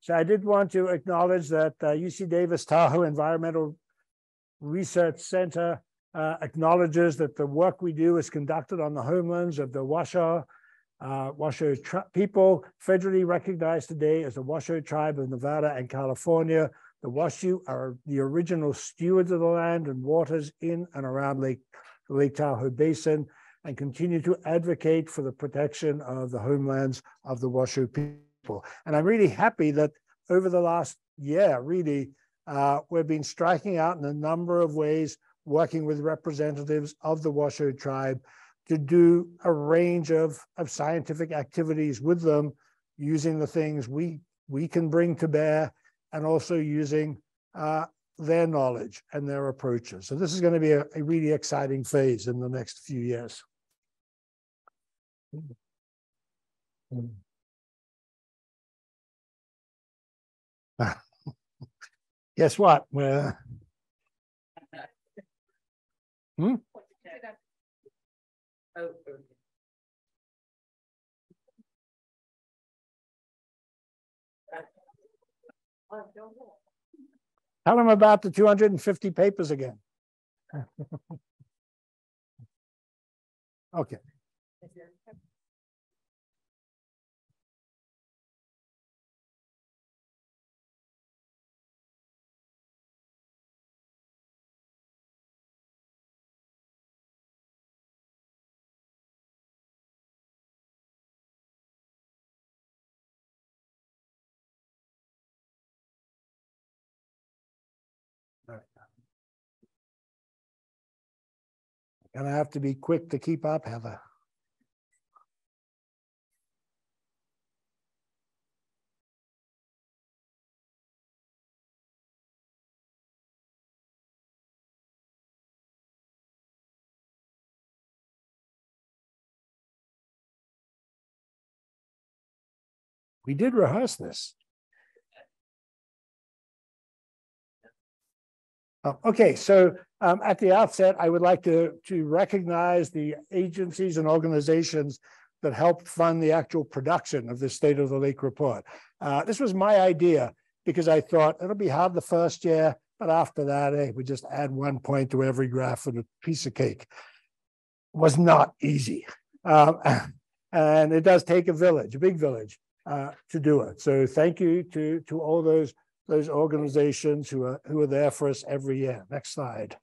So I did want to acknowledge that UC Davis Tahoe Environmental Research Center acknowledges that the work we do is conducted on the homelands of the Washoe people, federally recognized today as the Washoe Tribe of Nevada and California. The Washoe are the original stewards of the land and waters in and around Lake Tahoe Basin, and continue to advocate for the protection of the homelands of the Washoe people. And I'm really happy that over the last year, really, we've been striking out in a number of ways, working with representatives of the Washoe tribe to do a range of scientific activities with them, using the things we can bring to bear, and also using their knowledge and their approaches. So this is going to be a really exciting phase in the next few years. Guess what? Tell them about the 250 papers again. Okay. Gonna have to be quick to keep up, Heather. We did rehearse this. Okay, so at the outset, I would like to recognize the agencies and organizations that helped fund the actual production of the State of the Lake report. This was my idea because I thought it'll be hard the first year, but after that, we just add 1 point to every graph and a piece of cake. It was not easy. And it does take a village, a big village, to do it. So thank you to all those organizations who are there for us every year. Next slide.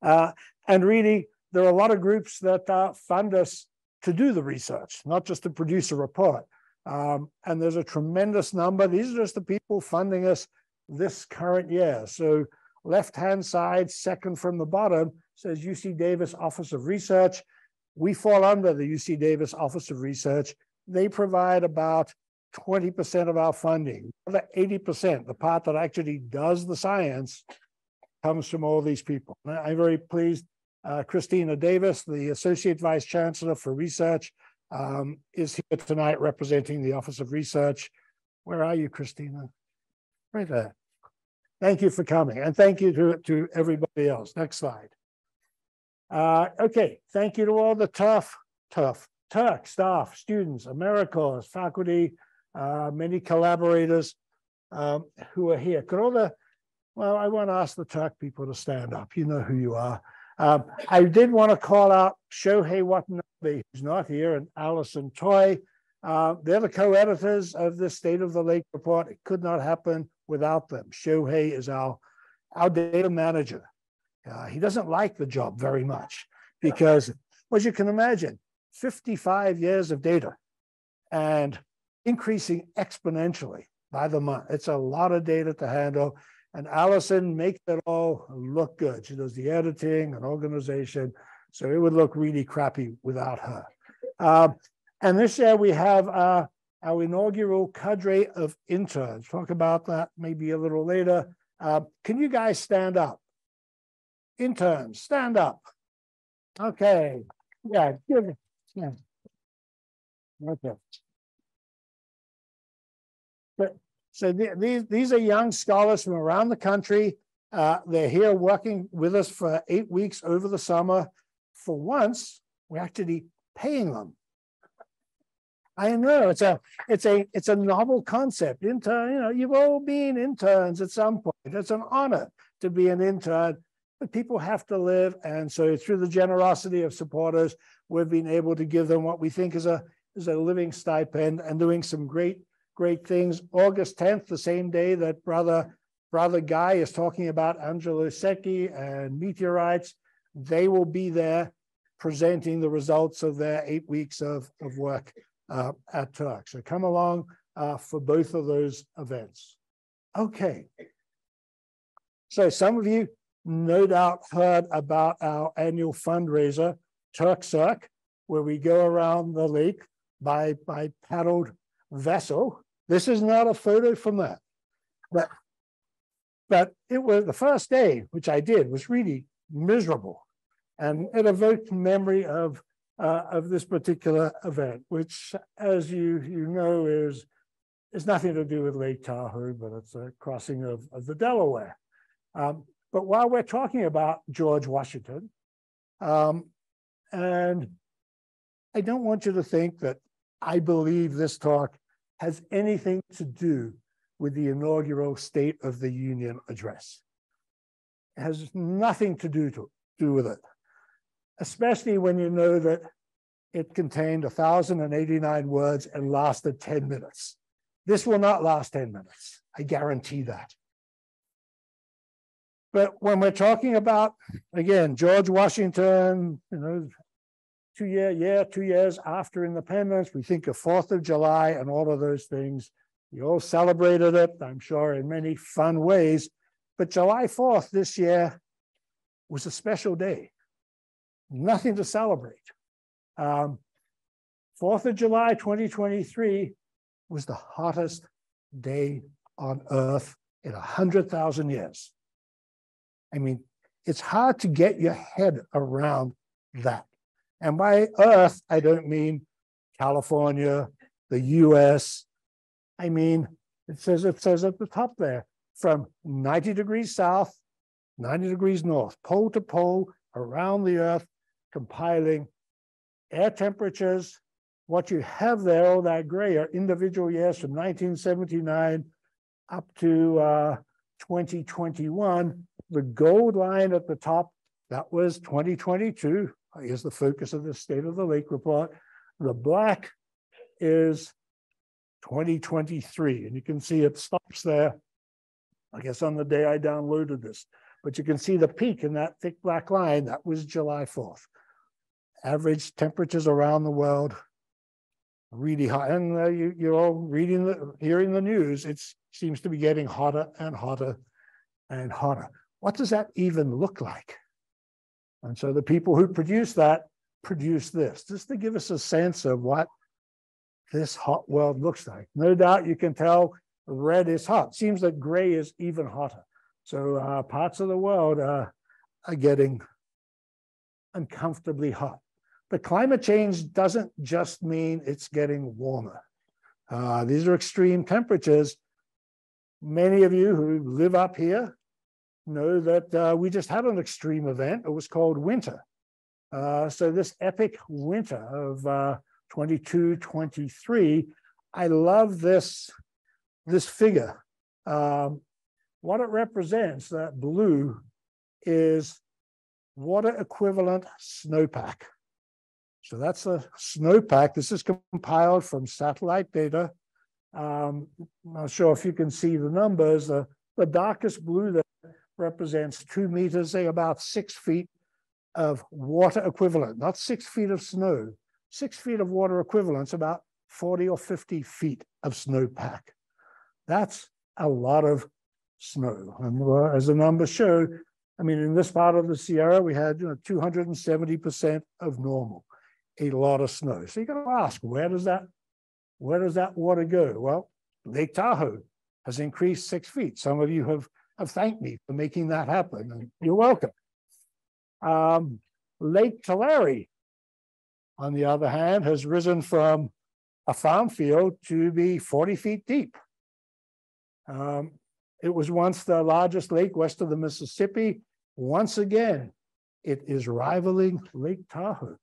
And really, there are a lot of groups that fund us to do the research, not just to produce a report. And there's a tremendous number. These are just the people funding us this current year. So left-hand side, second from the bottom, says UC Davis Office of Research. We fall under the UC Davis Office of Research. They provide about 20% of our funding. The 80%, the part that actually does the science, comes from all these people. I'm very pleased. Christina Davis, the Associate Vice Chancellor for Research, is here tonight representing the Office of Research. Where are you, Christina? Right there. Thank you for coming, and thank you to everybody else. Next slide. Okay, thank you to all the TURC staff, students, AmeriCorps, faculty, many collaborators who are here. Well, I want to ask the TURC people to stand up. You know who you are. I did want to call out Shohei Watanabe, who's not here, and Allison Toy. They're the co-editors of the State of the Lake report. It could not happen without them. Shohei is our data manager. He doesn't like the job very much because, as you can imagine, 55 years of data and increasing exponentially by the month. It's a lot of data to handle. And Allison makes it all look good. She does the editing and organization. So it would look really crappy without her. And this year we have our inaugural cadre of interns. Talk about that maybe a little later. Can you guys stand up? Interns, stand up. Okay. Yeah, give it. Yeah. Okay. So these are young scholars from around the country. They're here working with us for 8 weeks over the summer. For once, we're actually paying them. I know it's a novel concept. Intern, you know, you've all been interns at some point. It's an honor to be an intern, but people have to live. And so through the generosity of supporters, we've been able to give them what we think is a living stipend and doing some great things. August 10th, the same day that Brother Guy is talking about Angelo Secchi and meteorites, they will be there presenting the results of their 8 weeks of work at Turk. So come along for both of those events. Okay. So some of you no doubt heard about our annual fundraiser, Turk Cirque, where we go around the lake by paddled vessel. This is not a photo from that. But it was the first day, which I did, was really miserable. And it evoked memory of this particular event, which, as you know, is nothing to do with Lake Tahoe, but it's a crossing of the Delaware. But while we're talking about George Washington, and I don't want you to think that I believe this talk has anything to do with the inaugural State of the Union address. It has nothing to do with it, especially when you know that it contained 1,089 words and lasted 10 minutes. This will not last 10 minutes. I guarantee that. But when we're talking about, again, George Washington, you know, 2 years after independence, we think of 4th of July and all of those things. You all celebrated it, I'm sure, in many fun ways. But July 4th this year was a special day. Nothing to celebrate. 4th of July, 2023 was the hottest day on Earth in 100,000 years. I mean, it's hard to get your head around that. And by Earth, I don't mean California, the US. I mean, it says at the top there, from 90 degrees south, 90 degrees north, pole to pole, around the Earth, compiling air temperatures. What you have there, all that gray, are individual years from 1979 up to 2021. The gold line at the top, that was 2022. Here's the focus of the State of the Lake report. The black is 2023, and you can see it stops there, I guess on the day I downloaded this. But you can see the peak in that thick black line, that was July 4th. Average temperatures around the world, really hot. And you're all hearing the news. It seems to be getting hotter and hotter and hotter. What does that even look like? And so the people who produce that produce this, just to give us a sense of what this hot world looks like. No doubt you can tell red is hot. Seems that gray is even hotter. So parts of the world are getting uncomfortably hot. But climate change doesn't just mean it's getting warmer. These are extreme temperatures. Many of you who live up here know that we just had an extreme event. It was called winter. So this epic winter of 22, 23, I love this figure. What it represents, that blue, is water equivalent snowpack. So that's a snowpack. This is compiled from satellite data. I'm not sure if you can see the numbers. The darkest blue that represents 2 meters, say about 6 feet of water equivalent, not 6 feet of snow. 6 feet of water equivalent's about 40 or 50 feet of snowpack. That's a lot of snow. And as the numbers show, I mean, in this part of the Sierra, we had 270% of normal, a lot of snow. So you got to ask, where does that water go? Well, Lake Tahoe has increased 6 feet. Some of you have thanked me for making that happen, and you're welcome. Lake Tulare, on the other hand, has risen from a farm field to be 40 feet deep. It was once the largest lake west of the Mississippi. Once again, it is rivaling Lake Tahoe,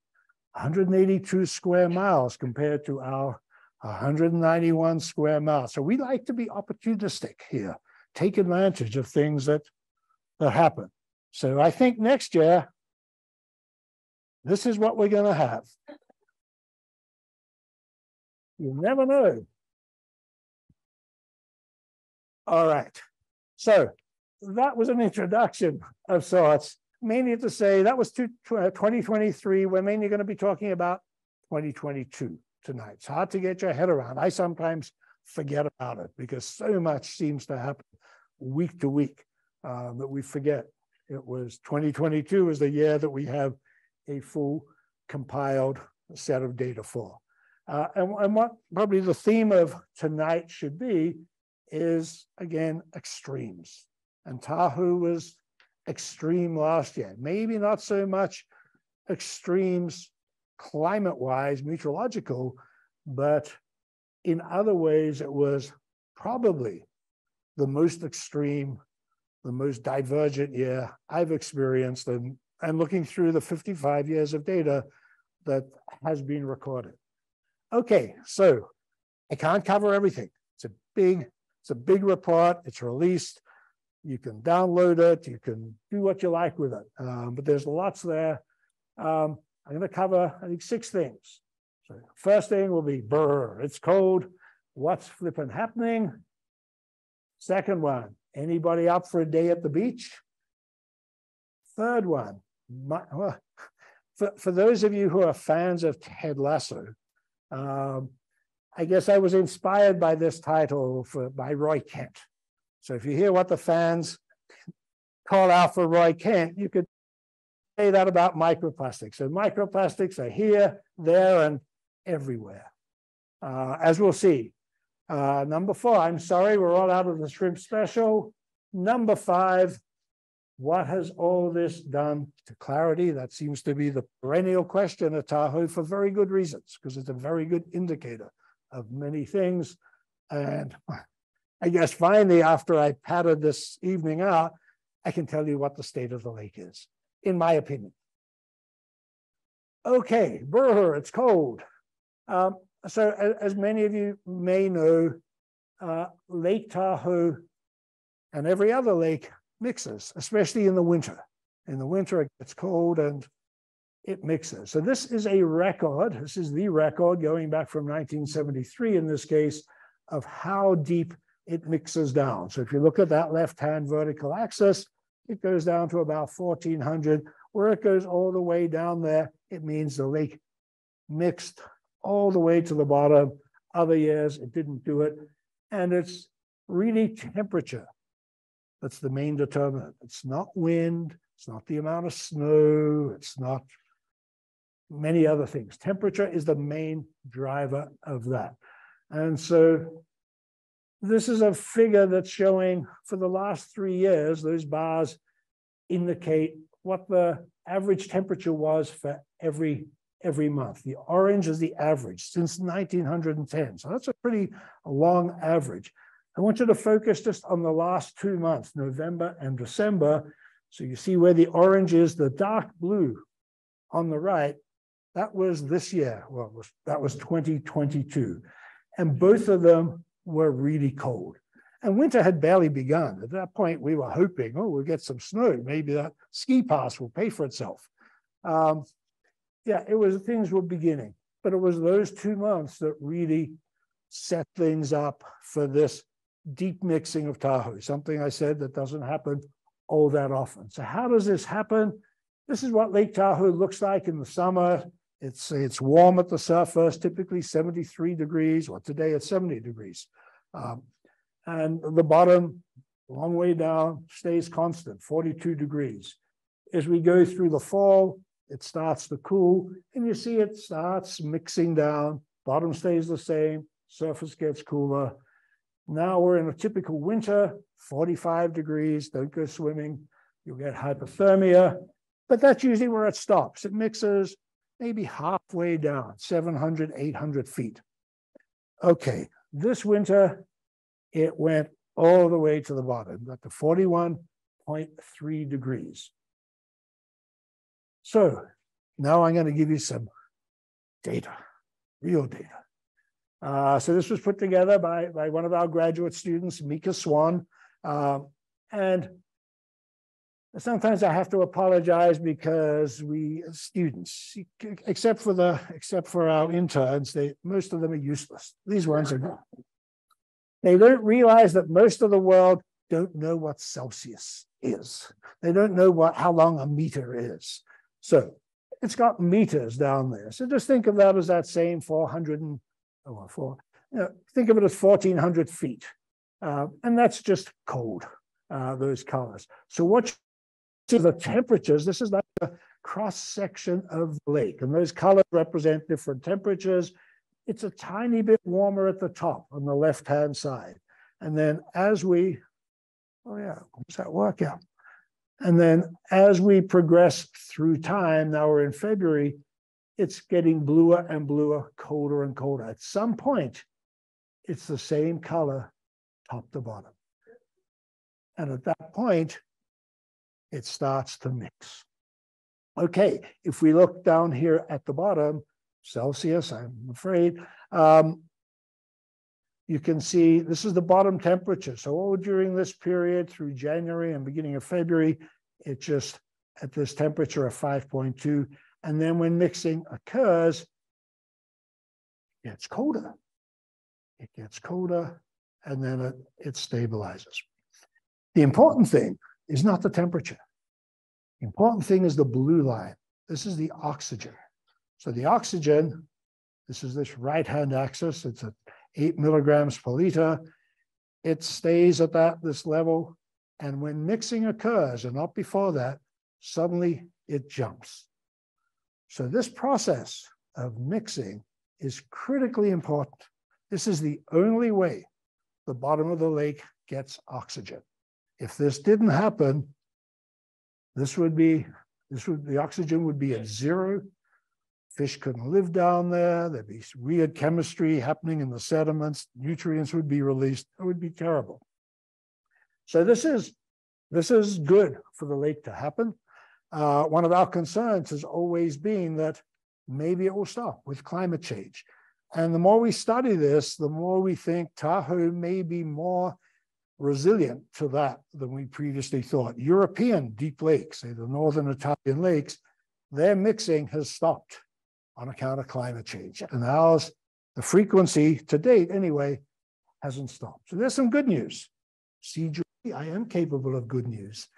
182 square miles compared to our 191 square miles. So we like to be opportunistic here, take advantage of things that happen. So I think next year, this is what we're going to have. You never know. All right. So that was an introduction of sorts, mainly to say that was 2023. We're mainly going to be talking about 2022 tonight. It's hard to get your head around. I sometimes forget about it because so much seems to happen week to week that we forget. It was 2022 is the year that we have a full compiled set of data for. And what probably the theme of tonight should be is, again, extremes. And Tahoe was extreme last year. Maybe not so much extremes climate-wise, meteorological, but in other ways, it was probably the most extreme, the most divergent year I've experienced, and looking through the 55 years of data that has been recorded. Okay, so I can't cover everything. It's a big report. It's released. You can download it. You can do what you like with it. But there's lots there. I'm going to cover, I think, 6 things. So first thing will be, brr, it's cold. What's flipping happening? Second one, anybody up for a day at the beach? Third one, for those of you who are fans of Ted Lasso, I guess I was inspired by this title by Roy Kent. So if you hear what the fans call out for Roy Kent, you could say that about microplastics. So microplastics are here, there, and everywhere, as we'll see. Number 4, I'm sorry, we're all out of the shrimp special. Number 5, what has all this done to clarity? That seems to be the perennial question at Tahoe for very good reasons, because it's a very good indicator of many things. And I guess finally, after I padded this evening out, I can tell you what the state of the lake is, in my opinion. Okay, brr, it's cold. So as many of you may know, Lake Tahoe and every other lake mixes, especially in the winter. In the winter, it gets cold and it mixes. So this is a record. This is the record going back from 1973 in this case of how deep it mixes down. So if you look at that left-hand vertical axis, it goes down to about 1,400. Where it goes all the way down there, it means the lake mixed all the way to the bottom. Other years, it didn't do it. And it's really temperature that's the main determinant. It's not wind, it's not the amount of snow, it's not many other things. Temperature is the main driver of that. And so this is a figure that's showing for the last 3 years, those bars indicate what the average temperature was for every month. The orange is the average since 1910. So that's a pretty long average. I want you to focus just on the last 2 months, November and December. So you see where the orange is, the dark blue on the right, that was this year. Well, that was 2022. And both of them were really cold. And winter had barely begun. At that point, we were hoping, oh, we'll get some snow. Maybe that ski pass will pay for itself. Yeah, things were beginning. But it was those 2 months that really set things up for this deep mixing of Tahoe, something I said that doesn't happen all that often. So how does this happen? This is what Lake Tahoe looks like in the summer. It's warm at the surface, typically 73 degrees, or today it's 70 degrees. And the bottom, long way down, stays constant, 42 degrees. As we go through the fall, it starts to cool, and you see it starts mixing down. Bottom stays the same, surface gets cooler. Now we're in a typical winter, 45 degrees, don't go swimming, you'll get hypothermia, but that's usually where it stops. It mixes maybe halfway down, 700, 800 feet. Okay, this winter, it went all the way to the bottom, got to 41.3 degrees. So now I'm going to give you some data, real data. So this was put together by one of our graduate students, Mika Swan. And sometimes I have to apologize because we students, except for our interns, most of them are useless. These ones are good. They don't realize that most of the world don't know what Celsius is. They don't know how long a meter is. So it's got meters down there. So just think of that as that same 400 think of it as 1,400 feet. And that's just cold, those colors. So what you see the temperatures, this is like a cross-section of the lake. And those colors represent different temperatures. It's a tiny bit warmer at the top on the left-hand side. And then as we, does that work out? And then as we progress through time, now we're in February, it's getting bluer and bluer, colder and colder. At some point, it's the same color top to bottom. And at that point, it starts to mix. Okay, if we look down here at the bottom, Celsius, I'm afraid, you can see this is the bottom temperature. So all during this period through January and beginning of February, it just at this temperature of 5.2. And then when mixing occurs, it gets colder. It gets colder, and then it stabilizes. The important thing is not the temperature. The important thing is the blue line. This is the oxygen. So the oxygen, this is this right-hand axis. It's at 8 milligrams per liter. It stays at this level. And when mixing occurs, and not before that, suddenly it jumps. So this process of mixing is critically important. This is the only way the bottom of the lake gets oxygen. If this didn't happen, the oxygen would be at zero. Fish couldn't live down there. There'd be weird chemistry happening in the sediments. Nutrients would be released. It would be terrible. So this is good for the lake to happen. One of our concerns has always been that maybe it will stop with climate change. And the more we study this, the more we think Tahoe may be more resilient to that than we previously thought. European deep lakes, say the northern Italian lakes, their mixing has stopped on account of climate change. And ours, the frequency to date anyway, hasn't stopped. So there's some good news. See, Julie, I am capable of good news.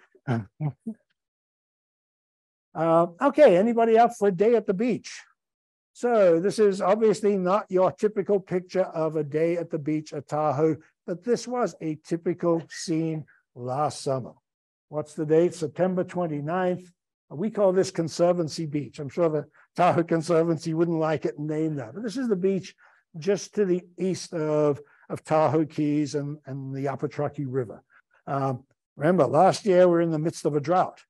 Okay, anybody up for a day at the beach? So this is obviously not your typical picture of a day at the beach at Tahoe, but this was a typical scene last summer. What's the date? September 29th. We call this Conservancy Beach. I'm sure the Tahoe Conservancy wouldn't like it named that, but this is the beach just to the east of Tahoe Keys and the Upper Truckee River. Remember, last year we were in the midst of a drought.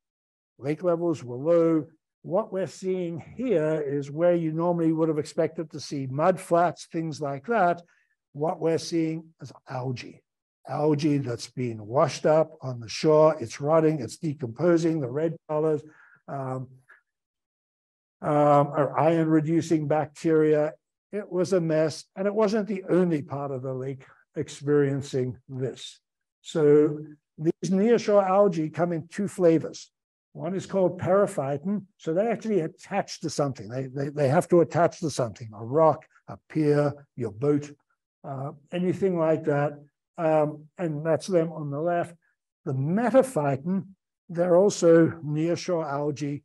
Lake levels were low. What we're seeing here is where you normally would have expected to see mud flats, things like that. What we're seeing is algae. Algae that's being washed up on the shore. It's rotting, it's decomposing, the red colors are iron-reducing bacteria. It was a mess, and it wasn't the only part of the lake experiencing this. So these nearshore algae come in two flavors. One is called periphyton, so they actually attach to something. They have to attach to something, a rock, a pier, your boat, anything like that. And that's them on the left. The metaphyton, they're also nearshore algae,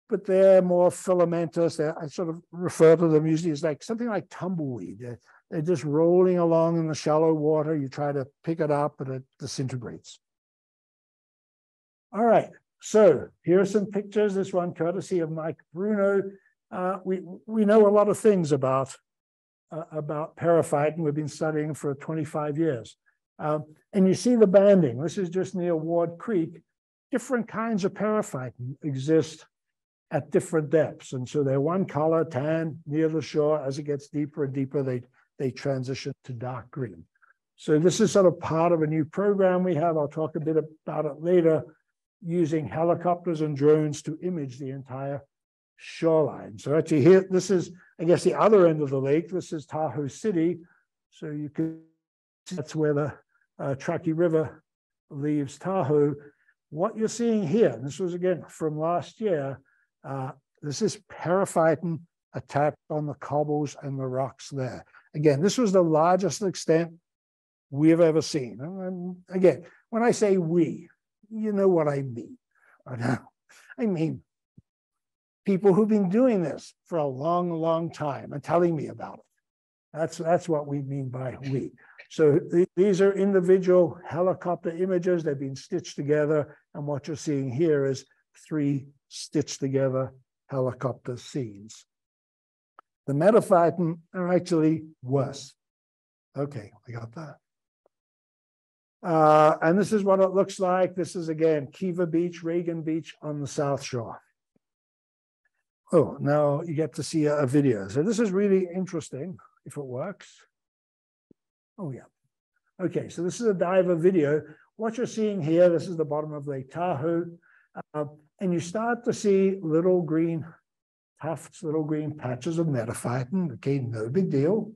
but they're more filamentous. I sort of refer to them usually as like something like tumbleweed. They're just rolling along in the shallow water. You try to pick it up, and it disintegrates. All right. So here are some pictures. This one courtesy of Mike Bruno. We know a lot of things about periphyton. We've been studying for 25 years. And you see the banding. This is just near Ward Creek. Different kinds of periphyton exist at different depths. And so they're one color, tan, near the shore. As it gets deeper and deeper, they transition to dark green. So this is sort of part of a new program we have. I'll talk a bit about it later, using helicopters and drones to image the entire shoreline. So actually here, this is, I guess, the other end of the lake. This is Tahoe City. So you can see that's where the Truckee River leaves Tahoe. What you're seeing here, and this was again from last year, this is periphyton attack on the cobbles and the rocks there. Again, this was the largest extent we've ever seen. And again, when I say we, you know what I mean. I mean, people who've been doing this for a long, long time and telling me about it. That's what we mean by we. So these are individual helicopter images. They've been stitched together. And what you're seeing here is 3 stitched together helicopter scenes. The metaphyton are actually worse. Okay, I got that. And this is what it looks like. This is, again, Kiva Beach, Reagan Beach on the South Shore. Oh, now you get to see a video. So this is really interesting, if it works. Oh, yeah. Okay, so this is a diver video. What you're seeing here, this is the bottom of Lake Tahoe. And you start to see little green tufts, little green patches of metaphyton. Okay, no big deal.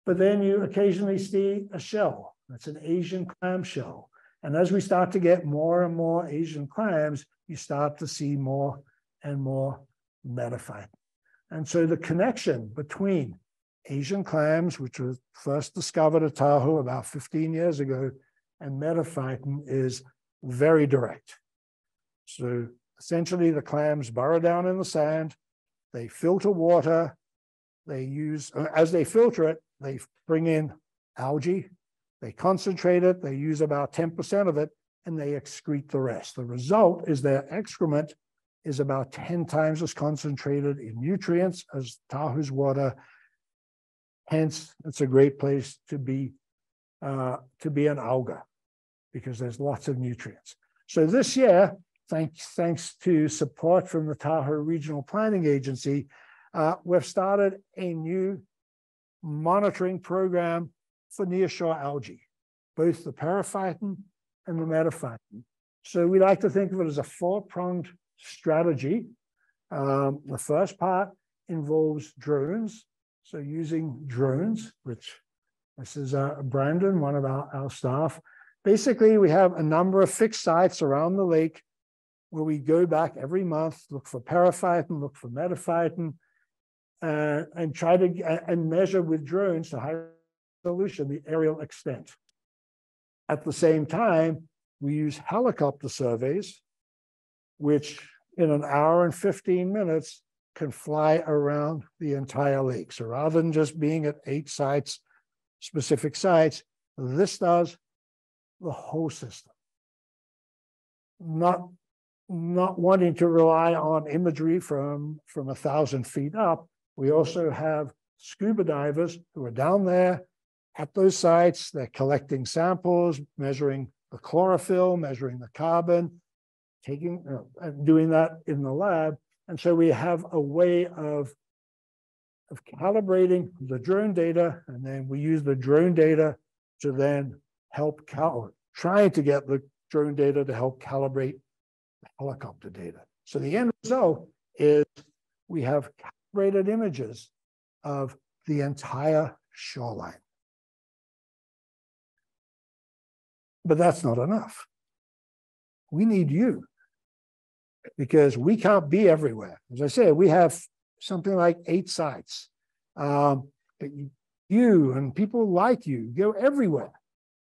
But then you occasionally see a shell. That's an Asian clam shell. And as we start to get more and more Asian clams, you start to see more and more metaphyton. And so the connection between Asian clams, which were first discovered at Tahoe about 15 years ago, and metaphyton is very direct. So essentially the clams burrow down in the sand, they filter water, they use, as they filter it, they bring in algae, they concentrate it, they use about 10% of it, and they excrete the rest. The result is their excrement is about 10 times as concentrated in nutrients as Tahoe's water. Hence, it's a great place to be an alga because there's lots of nutrients. So this year, thanks to support from the Tahoe Regional Planning Agency, we've started a new monitoring program for nearshore algae, both the periphyton and the metaphyton. So we like to think of it as a 4-pronged strategy. The first part involves drones. So using drones, which this is Brandon, one of our staff. Basically, we have a number of fixed sites around the lake where we go back every month, look for periphyton, look for metaphyton, and try to and measure with drones to high resolution the aerial extent. At the same time, we use helicopter surveys, which in an hour and 15 minutes can fly around the entire lake. So rather than just being at 8 sites, specific sites, this does the whole system. Not wanting to rely on imagery from 1,000 feet up, we also have scuba divers who are down there at those sites. They're collecting samples, measuring the chlorophyll, measuring the carbon, doing that in the lab. And so we have a way of calibrating the drone data, and then we use the drone data to then help trying to get the drone data to help calibrate the helicopter data. So the end result is we have calibrated images of the entire shoreline. But that's not enough. We need you, because we can't be everywhere. As I said, we have something like 8 sites. But you and people like you go everywhere.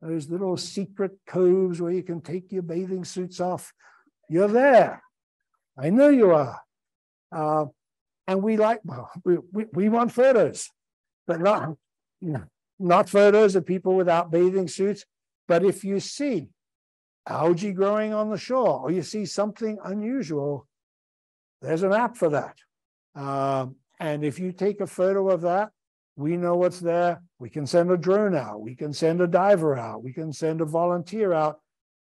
Those little secret coves where you can take your bathing suits off. You're there. I know you are. And we like, well, we want photos, but not photos of people without bathing suits. But if you see algae growing on the shore, or you see something unusual, there's an app for that. And if you take a photo of that, we know what's there. We can send a drone out. We can send a diver out. We can send a volunteer out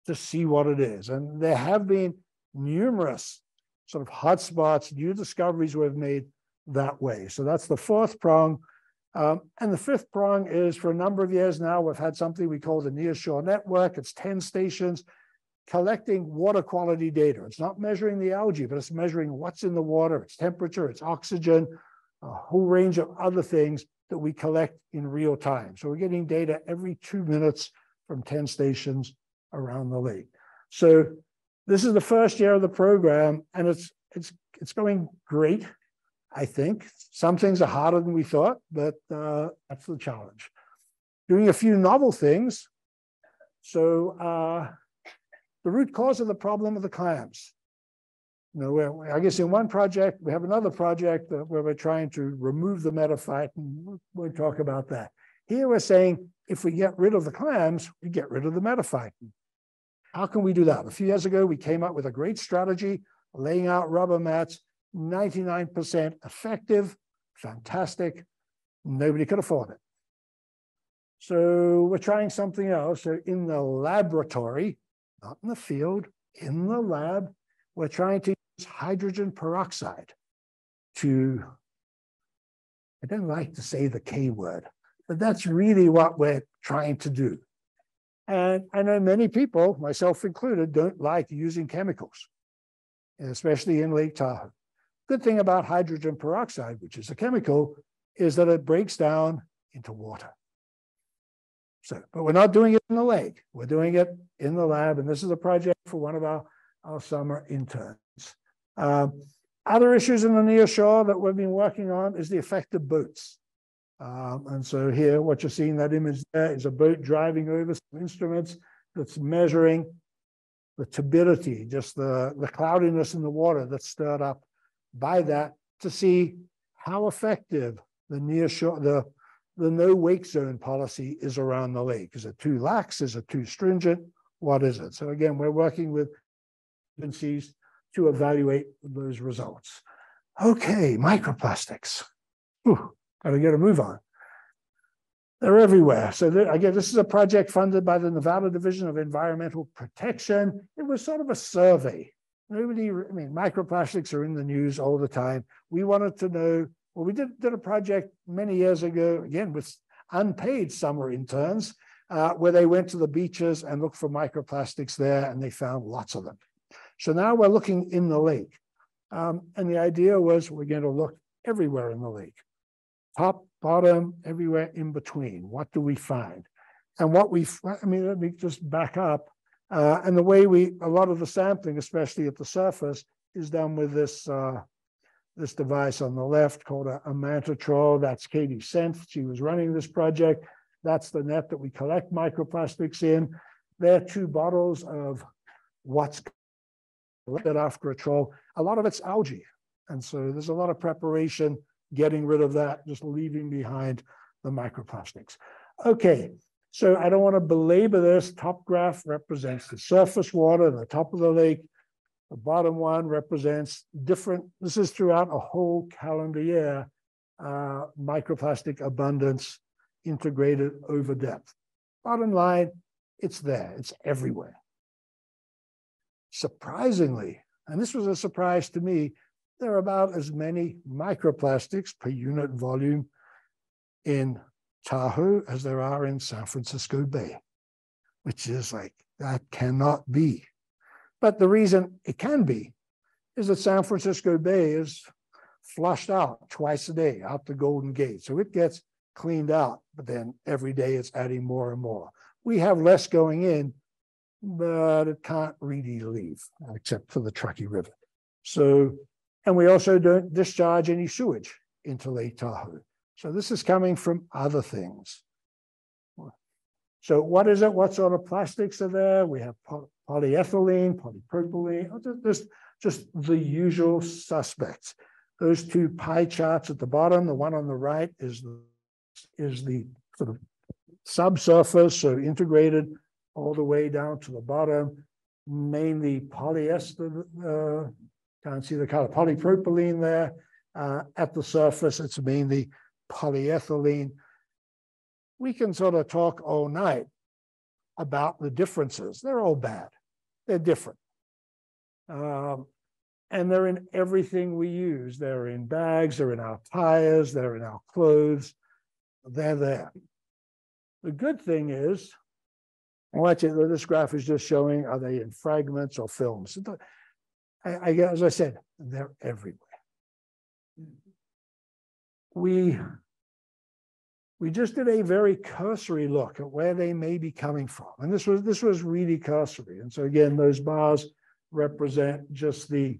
to see what it is. And there have been numerous sort of hotspots, new discoveries we've made that way. So that's the 4th prong. And the 5th prong is, for a number of years now, we've had something we call the Nearshore Network. It's 10 stations collecting water quality data. It's not measuring the algae, but it's measuring what's in the water, its temperature, its oxygen, a whole range of other things that we collect in real time. So we're getting data every 2 minutes from 10 stations around the lake. So this is the first year of the program, and it's going great, I think. Some things are harder than we thought, but that's the challenge. Doing a few novel things. So the root cause of the problem of the clams. You know, I guess in one project, we have another project where we're trying to remove the metaphyte, and we'll talk about that. Here we're saying, if we get rid of the clams, we get rid of the metaphyte. How can we do that? A few years ago, we came up with a great strategy, laying out rubber mats, 99% effective, fantastic. Nobody could afford it. So we're trying something else. So in the laboratory, not in the field, in the lab, we're trying to use hydrogen peroxide to, I don't like to say the K word, but that's really what we're trying to do. And I know many people, myself included, don't like using chemicals, especially in Lake Tahoe. Good thing about hydrogen peroxide, which is a chemical, is that it breaks down into water. So, but we're not doing it in the lake. We're doing it in the lab, and this is a project for one of our summer interns. Other issues in the near shore that we've been working on is the effect of boats. And so here, what you're seeing, that image there is a boat driving over some instruments that's measuring the turbidity, just the cloudiness in the water that's stirred up by that, to see how effective the near shore, the no wake zone policy is around the lake. Is it too lax? Is it too stringent? What is it? So again, we're working with agencies to evaluate those results. Okay, microplastics. Got to get a move on. They're everywhere. So again, this is a project funded by the Nevada Division of Environmental Protection. It was sort of a survey. Microplastics are in the news all the time. We wanted to know, well, we did a project many years ago, again, with unpaid summer interns, where they went to the beaches and looked for microplastics there, and they found lots of them. So now we're looking in the lake. And the idea was we're going to look everywhere in the lake. Top, bottom, everywhere in between. What do we find? And what let me just back up. And the way a lot of the sampling, especially at the surface, is done with this this device on the left called a Mantatrol. That's Katie Senft. She was running this project. That's the net that we collect microplastics in. There are 2 bottles of what's collected after a troll. A lot of it's algae. And so there's a lot of preparation, getting rid of that, just leaving behind the microplastics. Okay, so I don't want to belabor this. Top graph represents the surface water, the top of the lake. The bottom one represents different, this is throughout a whole calendar year, microplastic abundance integrated over depth. Bottom line, it's there, it's everywhere. Surprisingly, and this was a surprise to me, there are about as many microplastics per unit volume in Tahoe as there are in San Francisco Bay, which is like, that cannot be. But the reason it can be is that San Francisco Bay is flushed out twice a day out the Golden Gate. So it gets cleaned out, but then every day it's adding more and more. We have less going in, but it can't really leave, except for the Truckee River. So, and we also don't discharge any sewage into Lake Tahoe. So this is coming from other things. So what is it? What sort of plastics are there? We have polyethylene, polypropylene, just the usual suspects. Those 2 pie charts at the bottom, the one on the right is the sort of subsurface, so integrated all the way down to the bottom, mainly polyester, can't see the color, polypropylene there. At the surface, it's mainly polyethylene. We can sort of talk all night about the differences. They're all bad. They're different. And they're in everything we use. They're in bags, they're in our tires, they're in our clothes. They're there. The good thing is Watch it. This graph is just showing, are they in fragments or films? As I said, they're everywhere. We just did a very cursory look at where they may be coming from. And this was really cursory. And so again, those bars represent just the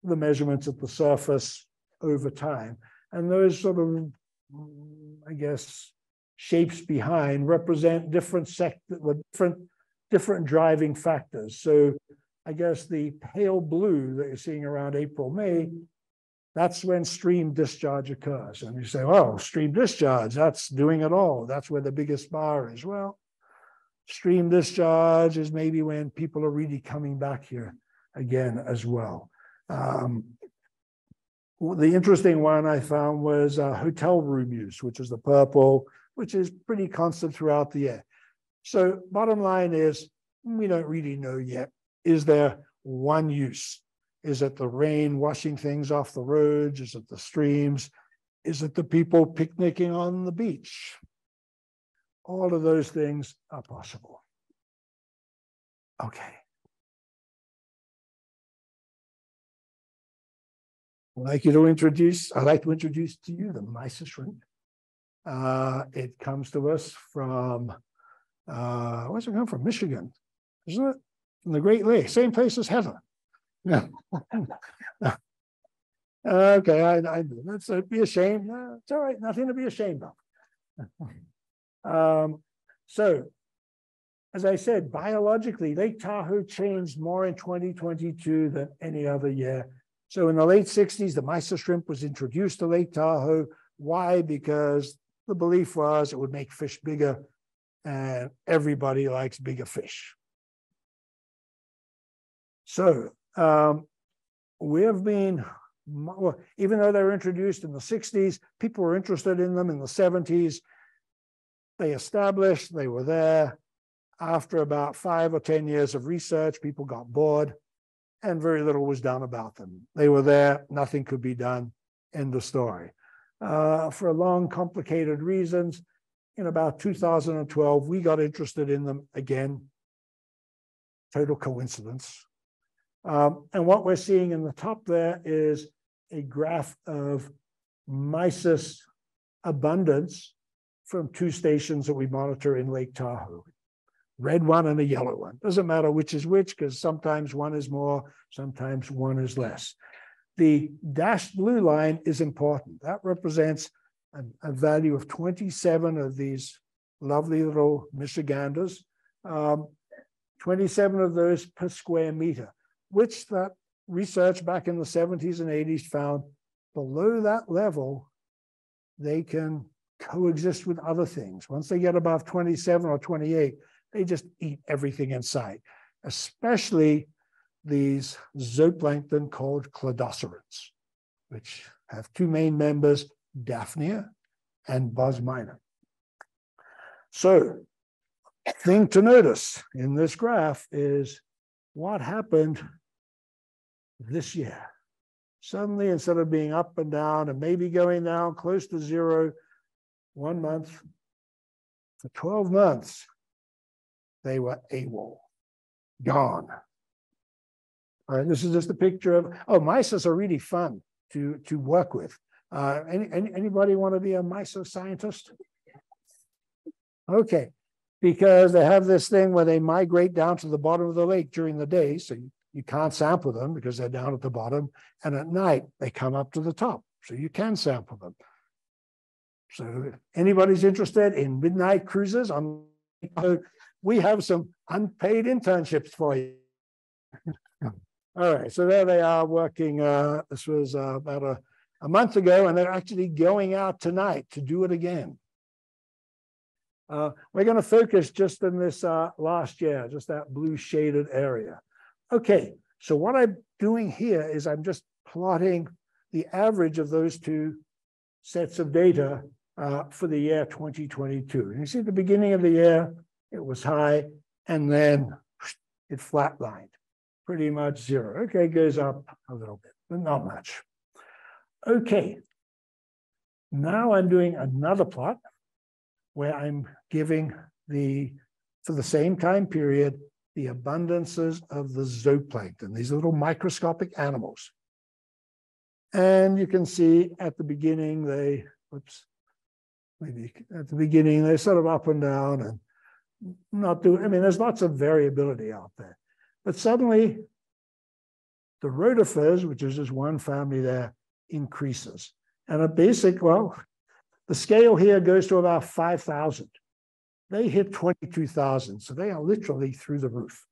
measurements at the surface over time. And those sort of, I guess, shapes behind represent different different driving factors. So I guess the pale blue that you're seeing around April, May, that's when stream discharge occurs. And you say, oh, stream discharge, that's doing it all. That's where the biggest bar is. Well, stream discharge is maybe when people are really coming back here again as well. The interesting one I found was hotel room use, which is the purple, which is pretty constant throughout the year. So bottom line is, we don't really know yet. Is there one use? Is it the rain washing things off the roads? Is it the streams? Is it the people picnicking on the beach? All of those things are possible. Okay. I'd like to introduce to you the Mysis shrimp. It comes to us from, where's it come from? Michigan, isn't it? From the Great Lakes, same place as Heather. Yeah. Okay, I let's be ashamed. It's all right, nothing to be ashamed of. So, as I said, biologically, Lake Tahoe changed more in 2022 than any other year. So in the late 60s, the Mysis shrimp was introduced to Lake Tahoe. Why? Because the belief was it would make fish bigger, and everybody likes bigger fish. So we have been, well, even though they were introduced in the 60s, people were interested in them in the 70s. They established, they were there. After about 5 or 10 years of research, people got bored and very little was done about them. They were there, nothing could be done, end of story. For long, complicated reasons, in about 2012, we got interested in them again. Total coincidence. And what we're seeing in the top there is a graph of Mysis abundance from 2 stations that we monitor in Lake Tahoe. Red one and a yellow one. Doesn't matter which is which, because sometimes one is more, sometimes one is less. The dashed blue line is important. That represents a value of 27 of these lovely little Michiganders, 27 of those per square meter, which that research back in the 70s and 80s found below that level, they can coexist with other things. Once they get above 27 or 28, they just eat everything in sight, especially these zooplankton called cladocerans, which have 2 main members, Daphnia and Bosmina. So, thing to notice in this graph is what happened this year. Suddenly, instead of being up and down and maybe going down close to 0, 1 month, for 12 months, they were AWOL, gone. All right, this is just a picture of, Mysis are really fun to work with. Anybody want to be a Mysis scientist? Okay, because they have this thing where they migrate down to the bottom of the lake during the day, so you can't sample them because they're down at the bottom, and at night they come up to the top, so you can sample them. So if anybody's interested in midnight cruises on, we have some unpaid internships for you. All right, so there they are working. This was about a month ago, and they're actually going out tonight to do it again. We're going to focus just in this last year, just that blue shaded area. Okay, so what I'm doing here is I'm just plotting the average of those 2 sets of data for the year 2022. And you see at the beginning of the year, it was high, and then it flatlined, pretty much 0. Okay, it goes up a little bit, but not much. Okay, now I'm doing another plot where I'm giving for the same time period, the abundances of the zooplankton, these little microscopic animals. And you can see at the beginning, they're sort of up and down and not doing, I mean, there's lots of variability out there. But suddenly, the rotifers, which is just one family there, increases. And a basic, well, the scale here goes to about 5,000. They hit 22,000, so they are literally through the roof.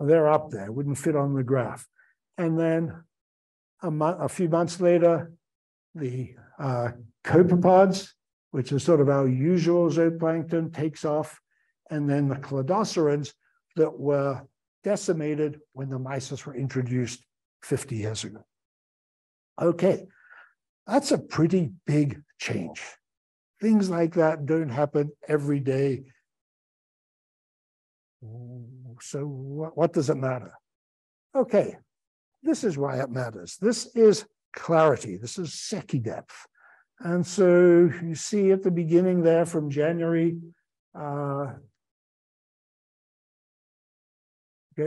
They're up there, wouldn't fit on the graph. And then a few months later, the copepods, which is sort of our usual zooplankton, takes off. And then the cladocerids that were decimated when the mysis were introduced 50 years ago. Okay, that's a pretty big change. Things like that don't happen every day. So what does it matter? Okay, this is why it matters. This is clarity. This is Secchi depth. And so you see at the beginning there from January, okay,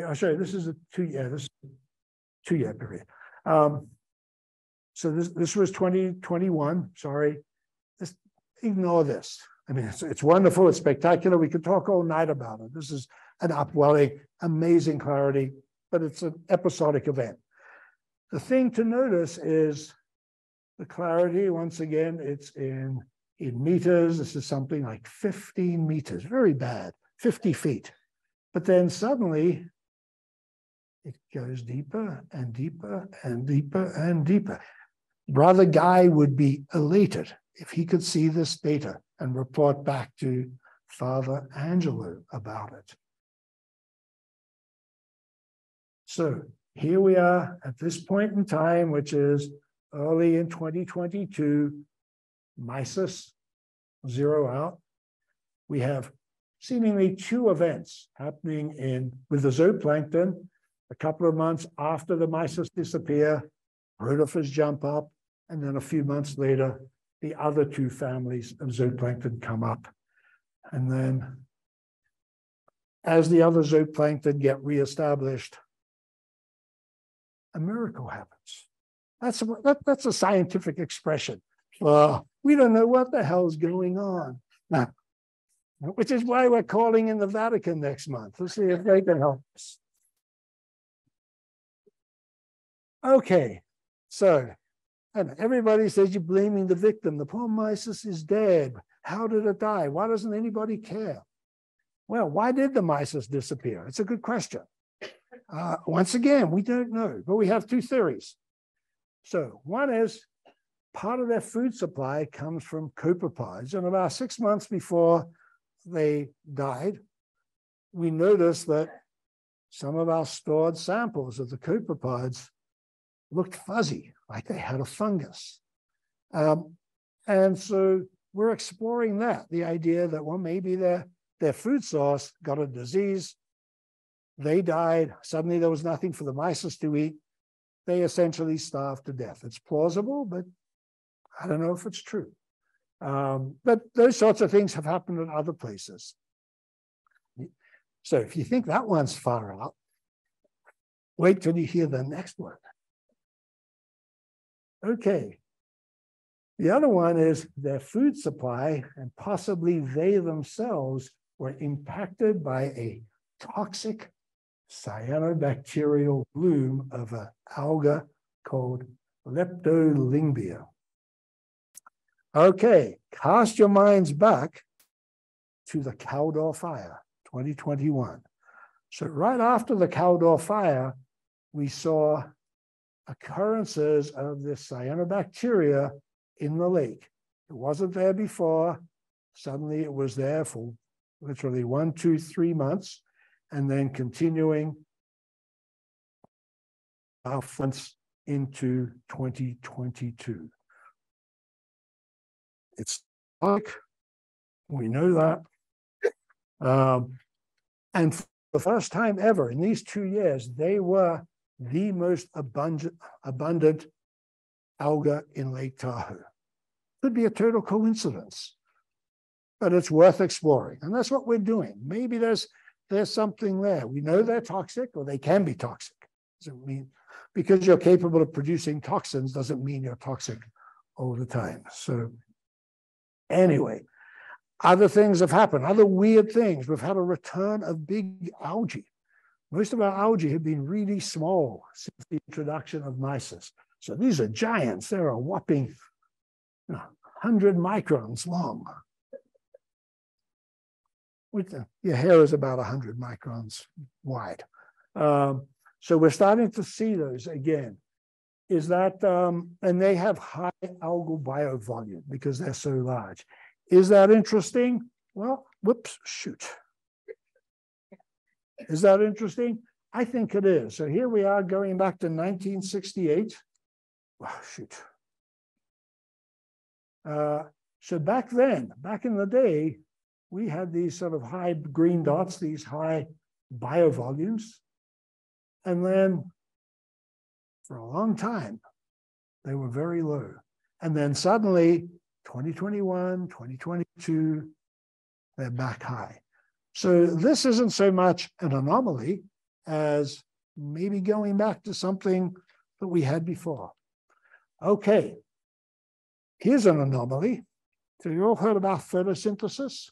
I'll show you. This is a two-year period. So this was 2021. Sorry, ignore this. I mean, it's wonderful. It's spectacular. We could talk all night about it. This is an upwelling, amazing clarity, but it's an episodic event. The thing to notice is the clarity. Once again, it's in meters. This is something like 15 meters. Very bad. 50 feet. But then suddenly, it goes deeper and deeper and deeper and deeper. Brother Guy would be elated if he could see this data and report back to Father Angelo about it. So here we are at this point in time, which is early in 2022, mysis, zero out. We have seemingly two events happening with the zooplankton. A couple of months after the mysis disappear, rotifers jump up, and then a few months later, the other two families of zooplankton come up. And then as the other zooplankton get reestablished, a miracle happens. That's a scientific expression. We don't know what the hell is going on. Now, which is why we're calling in the Vatican next month. Let's see if they can help us. Okay, so and everybody says you're blaming the victim. The poor mysis is dead. How did it die? Why doesn't anybody care? Well, why did the mysis disappear? It's a good question. Once again, we don't know, but we have two theories. So one is part of their food supply comes from copepods, and about 6 months before they died, we noticed that some of our stored samples of the copepods looked fuzzy, like they had a fungus. And so we're exploring that, the idea that, well, maybe their food source got a disease, they died, suddenly there was nothing for the mysis to eat, they essentially starved to death. It's plausible, but I don't know if it's true. But those sorts of things have happened in other places. So if you think that one's far out, wait till you hear the next one. Okay. The other one is their food supply, and possibly they themselves were impacted by a toxic cyanobacterial bloom of an alga called Leptolyngbia. Okay, cast your minds back to the Cawdor fire, 2021. So right after the Cawdor fire, we saw occurrences of this cyanobacteria in the lake. It wasn't there before. Suddenly it was there for literally 1, 2, 3 months, and then continuing once into 2022. It's like, we know that. And for the first time ever in these 2 years, they were the most abundant alga in Lake Tahoe. Could be a total coincidence. but it's worth exploring. And that's what we're doing. Maybe there's something there. We know they're toxic, or they can be toxic. Doesn't mean because you're capable of producing toxins doesn't mean you're toxic all the time. So anyway, other things have happened, other weird things. We've had a return of big algae. Most of our algae have been really small since the introduction of mysis. So these are giants. They're a whopping 100 microns long. Your hair is about 100 microns wide. So we're starting to see those again. Is that, and they have high algal biovolume because they're so large. Is that interesting? Well, whoops, shoot. Is that interesting? I think it is. So here we are going back to 1968. Oh, shoot. So back then, back in the day, we had these sort of high green dots, these high biovolumes. And then for a long time, they were very low. And then suddenly, 2021, 2022, they're back high. So this isn't so much an anomaly as maybe going back to something that we had before. Okay, here's an anomaly. So you all heard about photosynthesis?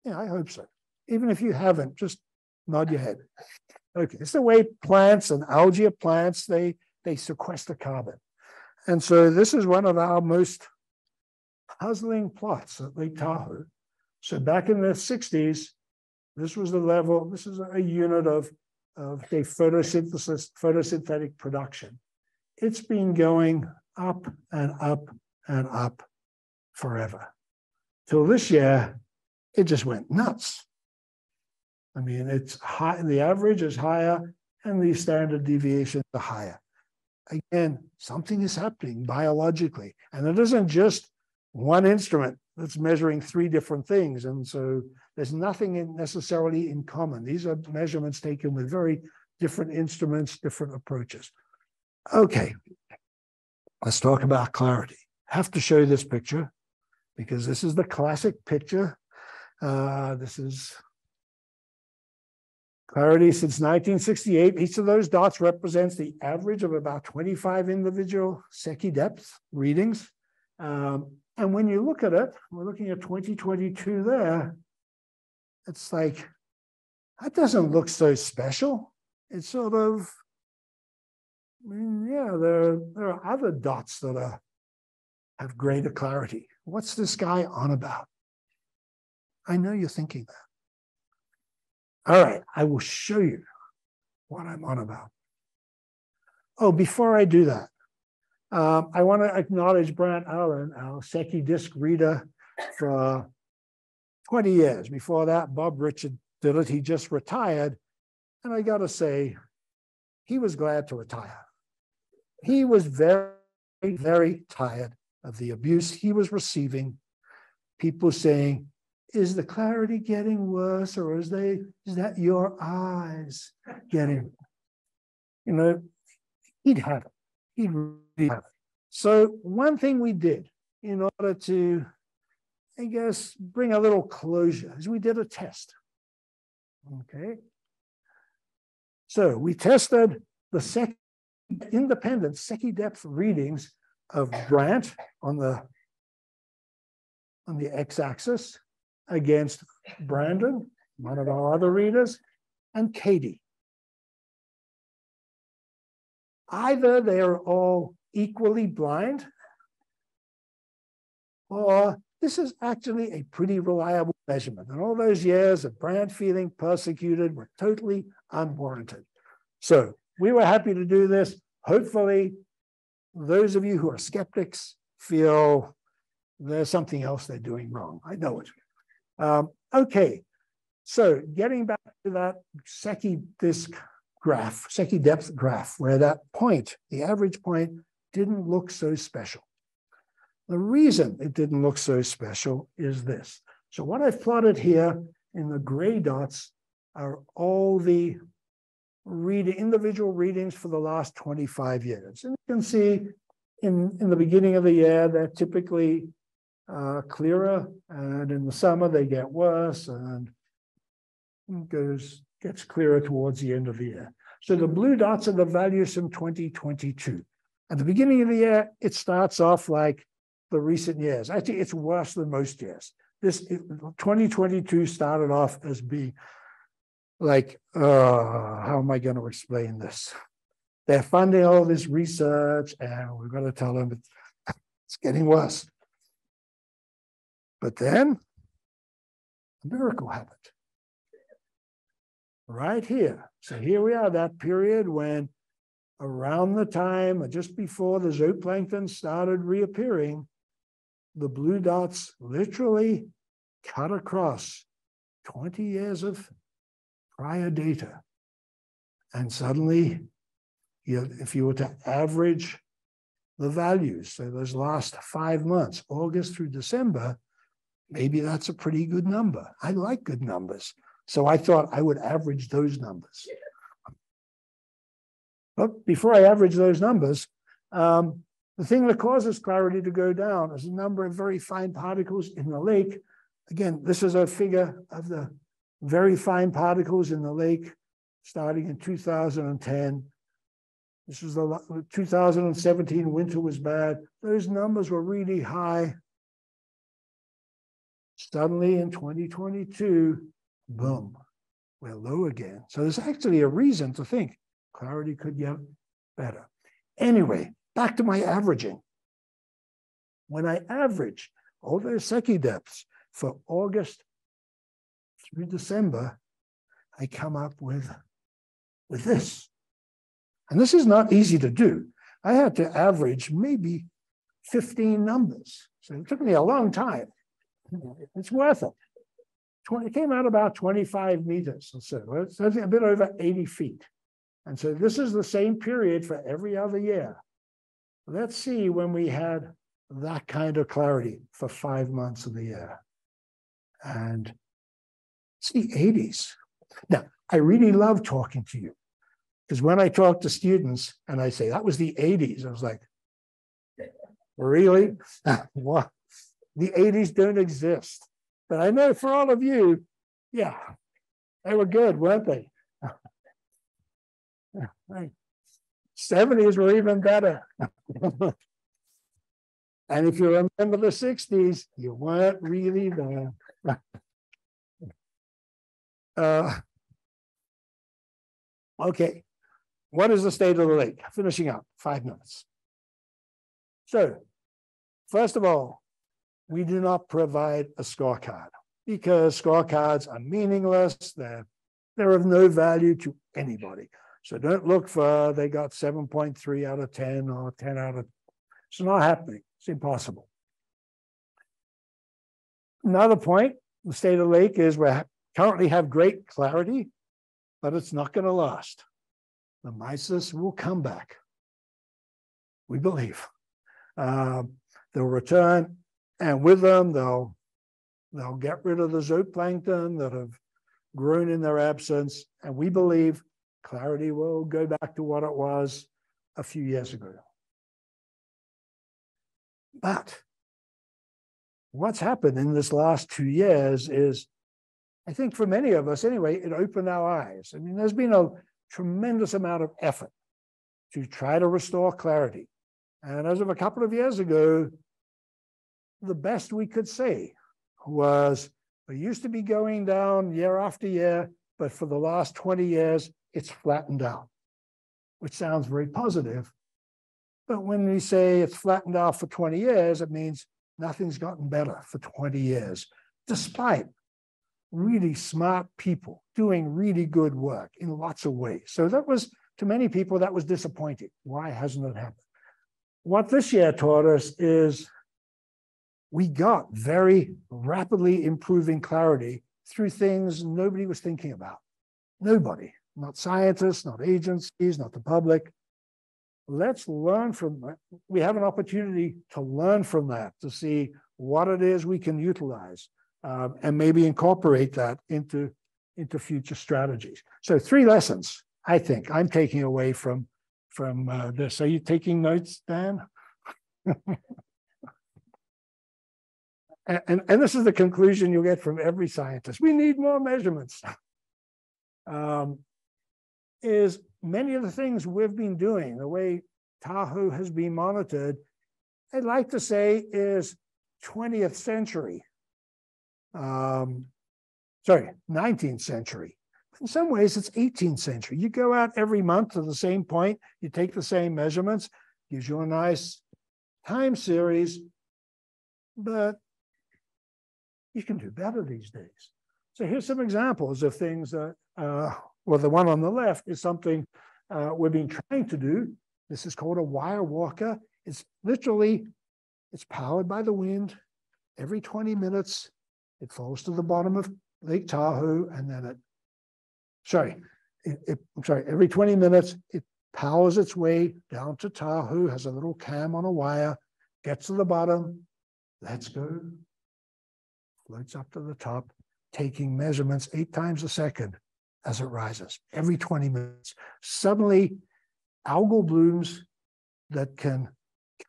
Yeah, I hope so. Even if you haven't, just nod your head. Okay, it's the way plants and algae of plants, they sequester carbon. And so this is one of our most puzzling plots at Lake Tahoe. So back in the 60s, this was the level, this is a unit of say, photosynthesis, photosynthetic production. It's been going up and up and up forever. Till this year, it just went nuts. I mean, it's high, the average is higher and the standard deviations are higher. Again, something is happening biologically. And it isn't just one instrument that's measuring three different things. And so there's nothing necessarily in common. These are measurements taken with very different instruments, different approaches. Okay, let's talk about clarity. I have to show you this picture because this is the classic picture. This is clarity since 1968. Each of those dots represents the average of about 25 individual Secchi depth readings. And when you look at it, we're looking at 2022 there, it's like, that doesn't look so special. It's sort of, I mean, yeah, there are other dots that have greater clarity. What's this guy on about? I know you're thinking that. All right, I will show you what I'm on about. Oh, before I do that, I want to acknowledge Brant Allen, our Secchi disc reader for 20 years. Before that, Bob Richard did it. He just retired. And I got to say, he was glad to retire. He was very, very tired of the abuse he was receiving. People saying, is the clarity getting worse, or is that your eyes getting, he'd have it. He'd really have it. So one thing we did in order to, I guess, bring a little closure is we did a test. Okay. So we tested the independent Secchi depth readings of Brant on the x-axis against Brandon, one of our other readers, and Katie. Either they're all equally blind, or this is actually a pretty reliable measurement. And all those years of Brant feeling persecuted were totally unwarranted. So we were happy to do this. Hopefully, those of you who are skeptics feel there's something else they're doing wrong. I know it. Okay, so getting back to that Secchi disc graph, Secchi depth graph, where that point, the average point, didn't look so special. The reason it didn't look so special is this. So what I've plotted here in the gray dots are all the individual readings for the last 25 years. And you can see in the beginning of the year, they're typically clearer, and in the summer they get worse, and gets clearer towards the end of the year. So the blue dots are the values from 2022. At the beginning of the year, it starts off like the recent years. Actually, it's worse than most years. 2022 started off as being like, how am I going to explain this? They're funding all this research, and we're going to tell them it's getting worse. But then a miracle happened. Right here. So here we are, that period when around the time, or just before the zooplankton started reappearing, the blue dots literally cut across 20 years of prior data. And suddenly, if you were to average the values, so those last 5 months, August through December, maybe that's a pretty good number. I like good numbers. So I thought I would average those numbers. But before I average those numbers, the thing that causes clarity to go down is the number of very fine particles in the lake. Again, this is a figure of the very fine particles in the lake starting in 2010. This was the 2017 winter was bad. Those numbers were really high. Suddenly in 2022, boom, we're low again. So there's actually a reason to think clarity could get better. Anyway, back to my averaging. When I average all those Secchi depths for August through December, I come up with this. And this is not easy to do. I had to average maybe 15 numbers. So it took me a long time. It's worth it. It came out about 25 meters or so. It's a bit over 80 feet. And so this is the same period for every other year. Let's see when we had that kind of clarity for 5 months of the year. And it's the 80s. Now, I really love talking to you, because when I talk to students and I say, that was the 80s, I was like, really? What? The 80s don't exist. But I know for all of you, yeah, they were good, weren't they? 70s were even better. And if you remember the 60s, you weren't really there. Okay, what is the state of the lake? Finishing up, 5 minutes. So, first of all, we do not provide a scorecard because scorecards are meaningless. They're of no value to anybody. So don't look for they got 7.3 out of 10 or 10 out of, it's not happening. It's impossible. Another point, the state of the lake is we currently have great clarity, but it's not going to last. The mysis will come back. We believe. They'll return, and with them, they'll get rid of the zooplankton that have grown in their absence, and we believe clarity will go back to what it was a few years ago. But what's happened in this last 2 years is, I think for many of us anyway, it opened our eyes. I mean, there's been a tremendous amount of effort to try to restore clarity. And as of a couple of years ago, the best we could say was, we used to be going down year after year, but for the last 20 years, it's flattened out, which sounds very positive. But when we say it's flattened out for 20 years, it means nothing's gotten better for 20 years, despite really smart people doing really good work in lots of ways. So that was, to many people, that was disappointing. Why hasn't it happened? What this year taught us is we got very rapidly improving clarity through things nobody was thinking about. Nobody, not scientists, not agencies, not the public. Let's learn from that. We have an opportunity to learn from that, to see what it is we can utilize and maybe incorporate that into future strategies. So 3 lessons, I think, I'm taking away from this. Are you taking notes, Dan? And this is the conclusion you'll get from every scientist. We need more measurements. Is many of the things we've been doing, the way Tahoe has been monitored, I'd like to say is 20th century. Sorry, 19th century. In some ways, it's 18th century. You go out every month to the same point, you take the same measurements, gives you a nice time series, but you can do better these days. So here's some examples of things that, well, the one on the left is something we've been trying to do. This is called a wire walker. It's literally, it's powered by the wind. Every 20 minutes, it falls to the bottom of Lake Tahoe, and then every 20 minutes, it powers its way down to Tahoe, has a little cam on a wire, gets to the bottom, lets go, floats up to the top, taking measurements 8 times a second as it rises, every 20 minutes. Suddenly, algal blooms that can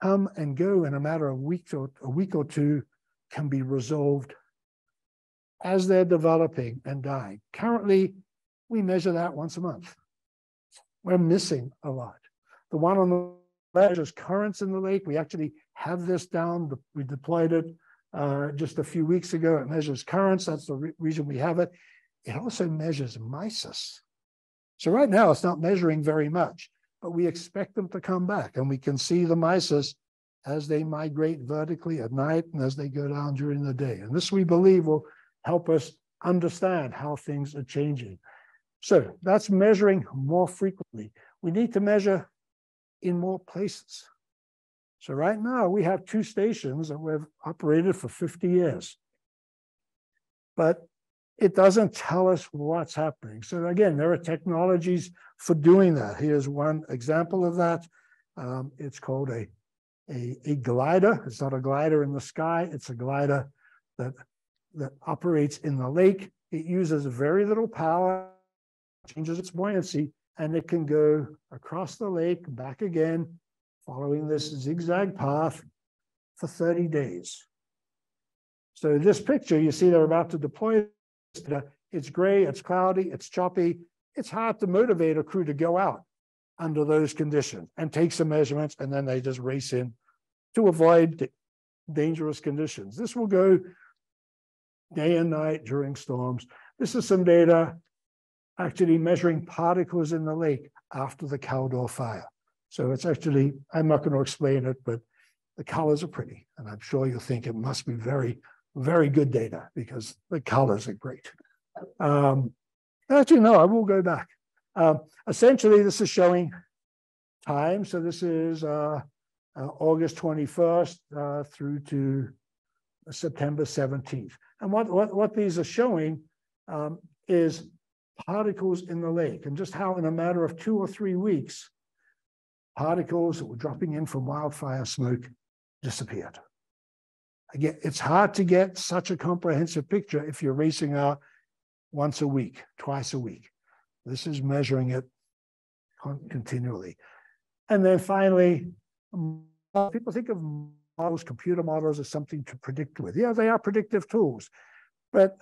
come and go in a matter of a week or two can be resolved as they're developing and dying. Currently, we measure that once a month. We're missing a lot. The one on the left measures currents in the lake. We actually have this down. We deployed it just a few weeks ago. It measures currents. That's the reason we have it. It also measures mysis. So right now, it's not measuring very much, but we expect them to come back. And we can see the mysis as they migrate vertically at night and as they go down during the day. And this, we believe, will help us understand how things are changing. So that's measuring more frequently. We need to measure in more places. So right now we have 2 stations that we've operated for 50 years. But it doesn't tell us what's happening. So again, there are technologies for doing that. Here's one example of that. It's called a glider. It's not a glider in the sky. It's a glider that operates in the lake. It uses very little power, changes its buoyancy, and it can go across the lake, back again, following this zigzag path for 30 days. So this picture, you see they're about to deploy. It's gray, it's cloudy, it's choppy. It's hard to motivate a crew to go out under those conditions and take some measurements, and then they just race in to avoid dangerous conditions. This will go day and night during storms. This is some data actually measuring particles in the lake after the Caldor fire. So it's actually, I'm not going to explain it, but the colors are pretty. And I'm sure you'll think it must be very, very good data because the colors are great. Actually, no, I will go back. Essentially, this is showing time. So this is August 21st through to September 17th. And what these are showing is particles in the lake, and just how in a matter of 2 or 3 weeks, particles that were dropping in from wildfire smoke disappeared. Again, it's hard to get such a comprehensive picture if you're racing out once a week, twice a week. This is measuring it continually. And then finally, people think of models, computer models, as something to predict with. Yeah, they are predictive tools, but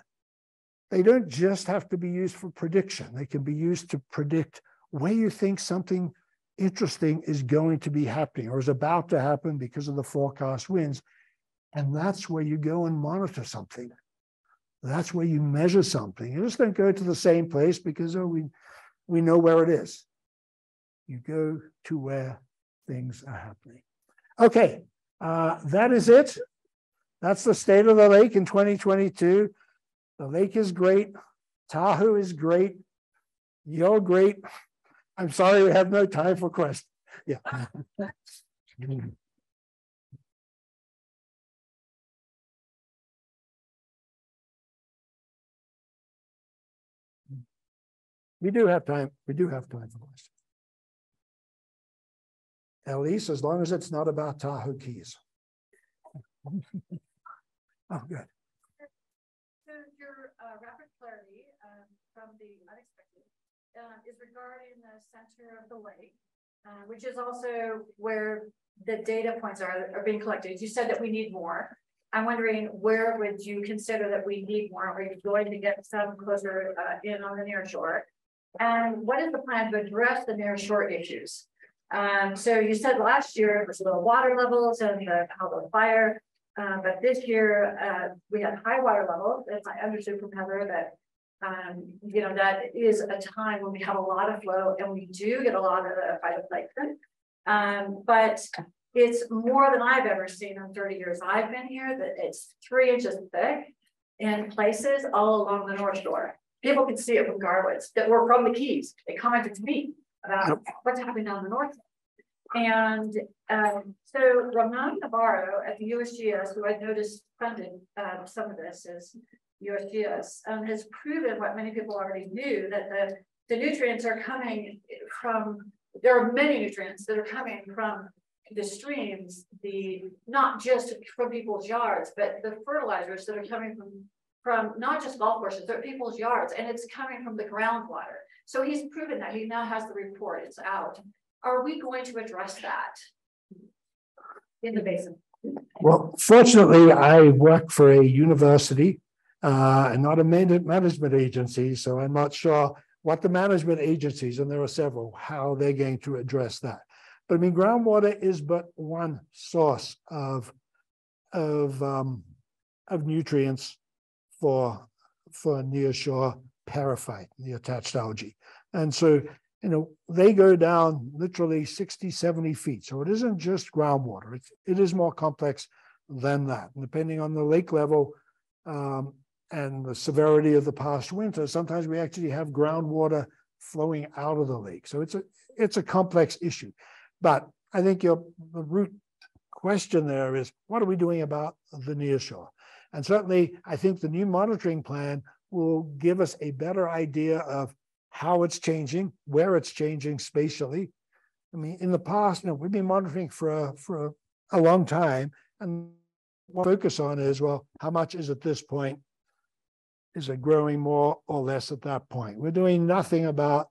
they don't just have to be used for prediction. They can be used to predict where you think something interesting is going to be happening or is about to happen because of the forecast winds. And that's where you go and monitor something. That's where you measure something. You just don't go to the same place because we know where it is. You go to where things are happening. Okay, that is it. That's the state of the lake in 2022. The lake is great. Tahoe is great. You're great. I'm sorry we have no time for questions. Yeah. We do have time. We do have time for questions. At least as long as it's not about Tahoe Keys. Oh, good. So your rapid clarity from the unexpected is regarding the center of the lake, which is also where the data points are being collected. You said that we need more. I'm wondering, where would you consider that we need more? Are you going to get some closer in on the near shore? And what is the plan to address the near shore issues? So you said last year it was low water levels and the Howland fire, but this year we had high water levels. As I understood from Heather that you know, that is a time when we have a lot of flow and we do get a lot of phytoplankton. But it's more than I've ever seen in 30 years I've been here, that it's 3 inches thick in places all along the North Shore. People can see it from Garwood's that were from the Keys. They commented to me about what's happening on the north. And so Ramon Navarro at the USGS, who I noticed funded some of this is USGS, has proven what many people already knew, that the nutrients are coming from, there are many nutrients that are coming from the streams, not just from people's yards, but the fertilizers that are coming from not just golf courses, they're people's yards, and it's coming from the groundwater. So he's proven that. He now has the report, it's out. Are we going to address that in the basin? Well, fortunately, I work for a university and not a management agency, so I'm not sure what the management agencies, and there are several, how they're going to address that. But I mean, groundwater is but one source of nutrients for nearshore periphyte, the attached algae. And so, you know, they go down literally 60, 70 feet. So it isn't just groundwater. It is more complex than that. And depending on the lake level and the severity of the past winter, sometimes we actually have groundwater flowing out of the lake. So it's a complex issue. But I think the root question there is, what are we doing about the nearshore? And certainly, I think the new monitoring plan will give us a better idea of how it's changing, where it's changing spatially. I mean, in the past, you know, we've been monitoring for a long time, and what we focus on is, well, how much is at this point? Is it growing more or less at that point? We're doing nothing about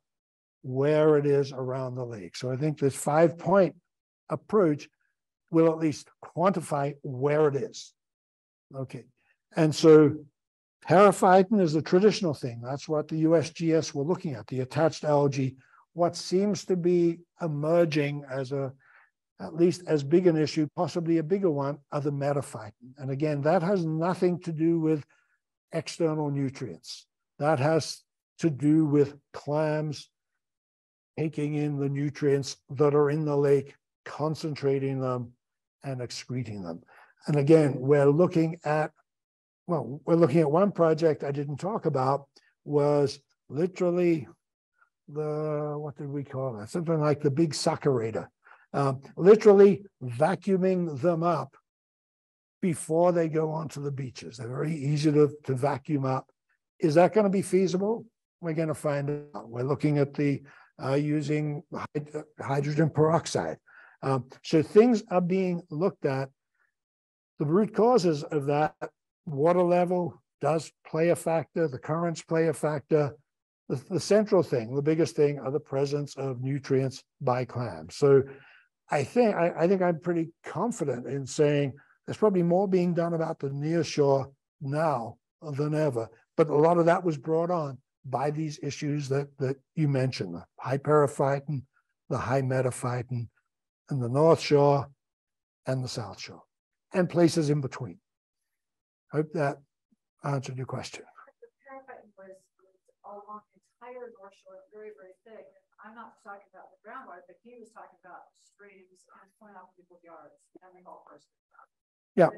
where it is around the lake. So I think this 5-point approach will at least quantify where it is. Okay, and so periphyton is the traditional thing. That's what the USGS were looking at, the attached algae. What seems to be emerging as at least as big an issue, possibly a bigger one, are the metaphyton. And again, that has nothing to do with external nutrients. That has to do with clams taking in the nutrients that are in the lake, concentrating them and excreting them. And again, we're looking at one project I didn't talk about, was literally what did we call it? Something like the big suckerator, literally vacuuming them up before they go onto the beaches. They're very easy to vacuum up. Is that going to be feasible? We're going to find out. We're looking at using hydrogen peroxide. So things are being looked at. The root causes of that, water level does play a factor, the currents play a factor. The central thing, the biggest thing, are the presence of nutrients by clams. So I think I'm pretty confident in saying there's probably more being done about the nearshore now than ever. But a lot of that was brought on by these issues that you mentioned, the high periphyton, the high metaphyton, and the North Shore and the South Shore, and places in between. Hope that answered your question. The periphyton was along the entire North Shore, very, very thick. I'm not talking about the groundwater, but he was talking about streams and pulling off people's yards and the golf courses. Yeah.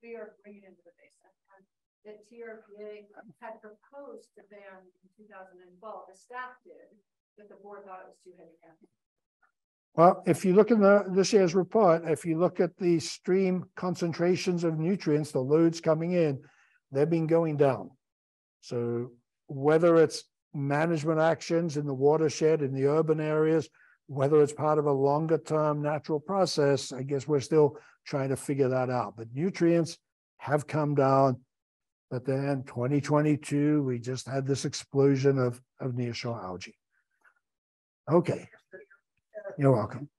We are bringing into the basin. And the TRPA had proposed to ban in 2012. The staff did, but the board thought it was too heavy-handed. Well, if you look in this year's report, if you look at the stream concentrations of nutrients, the loads coming in, they've been going down. So whether it's management actions in the watershed, in the urban areas, whether it's part of a longer term natural process, I guess we're still trying to figure that out. But nutrients have come down. But then 2022, we just had this explosion of nearshore algae. Okay. You're welcome.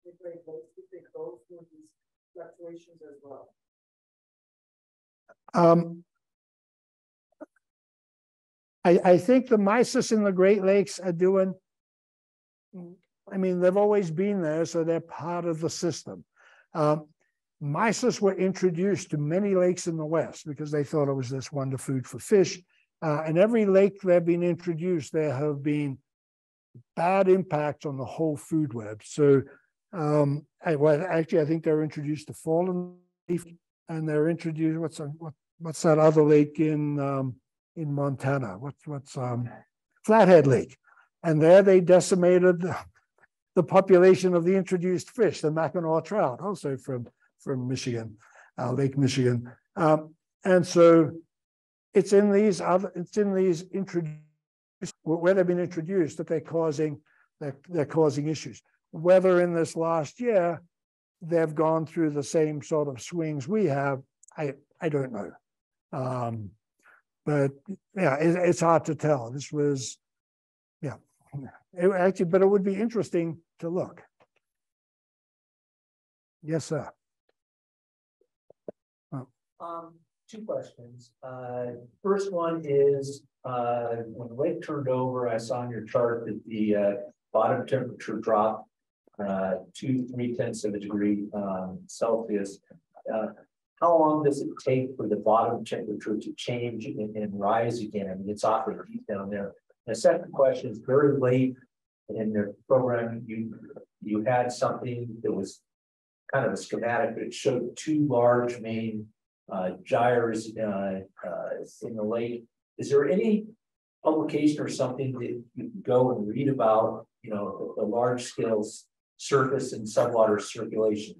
the Great Lakes, do you think those were these fluctuations as well? I think the mysis in the Great Lakes are doing, I mean, they've always been there, so they're part of the system. Mysis were introduced to many lakes in the West because they thought it was this wonderful food for fish. And every lake they've been introduced, there have been bad impacts on the whole food web. So actually, I think they're introduced to Fallen Leaf, and they're introduced, what's that other lake in Montana? What's Flathead Lake. And there they decimated the population of the introduced fish, the Mackinaw trout, also from Michigan, Lake Michigan. And so it's in these introduced, where they've been introduced, that they're causing issues. Whether in this last year they've gone through the same sort of swings we have, I don't know. But yeah, it's hard to tell. This was, yeah, actually, but it would be interesting to look. Yes, sir. Two questions. First one is, when the lake turned over, I saw on your chart that the bottom temperature dropped 2.3 of a degree Celsius. How long does it take for the bottom temperature to change and rise again? I mean, it's awfully deep down there. The second question is, very late in the program, you had something that was kind of a schematic, but it showed two large main gyres in the lake. Is there any publication or something that you can go and read about, you know, the large scale surface and subwater circulation?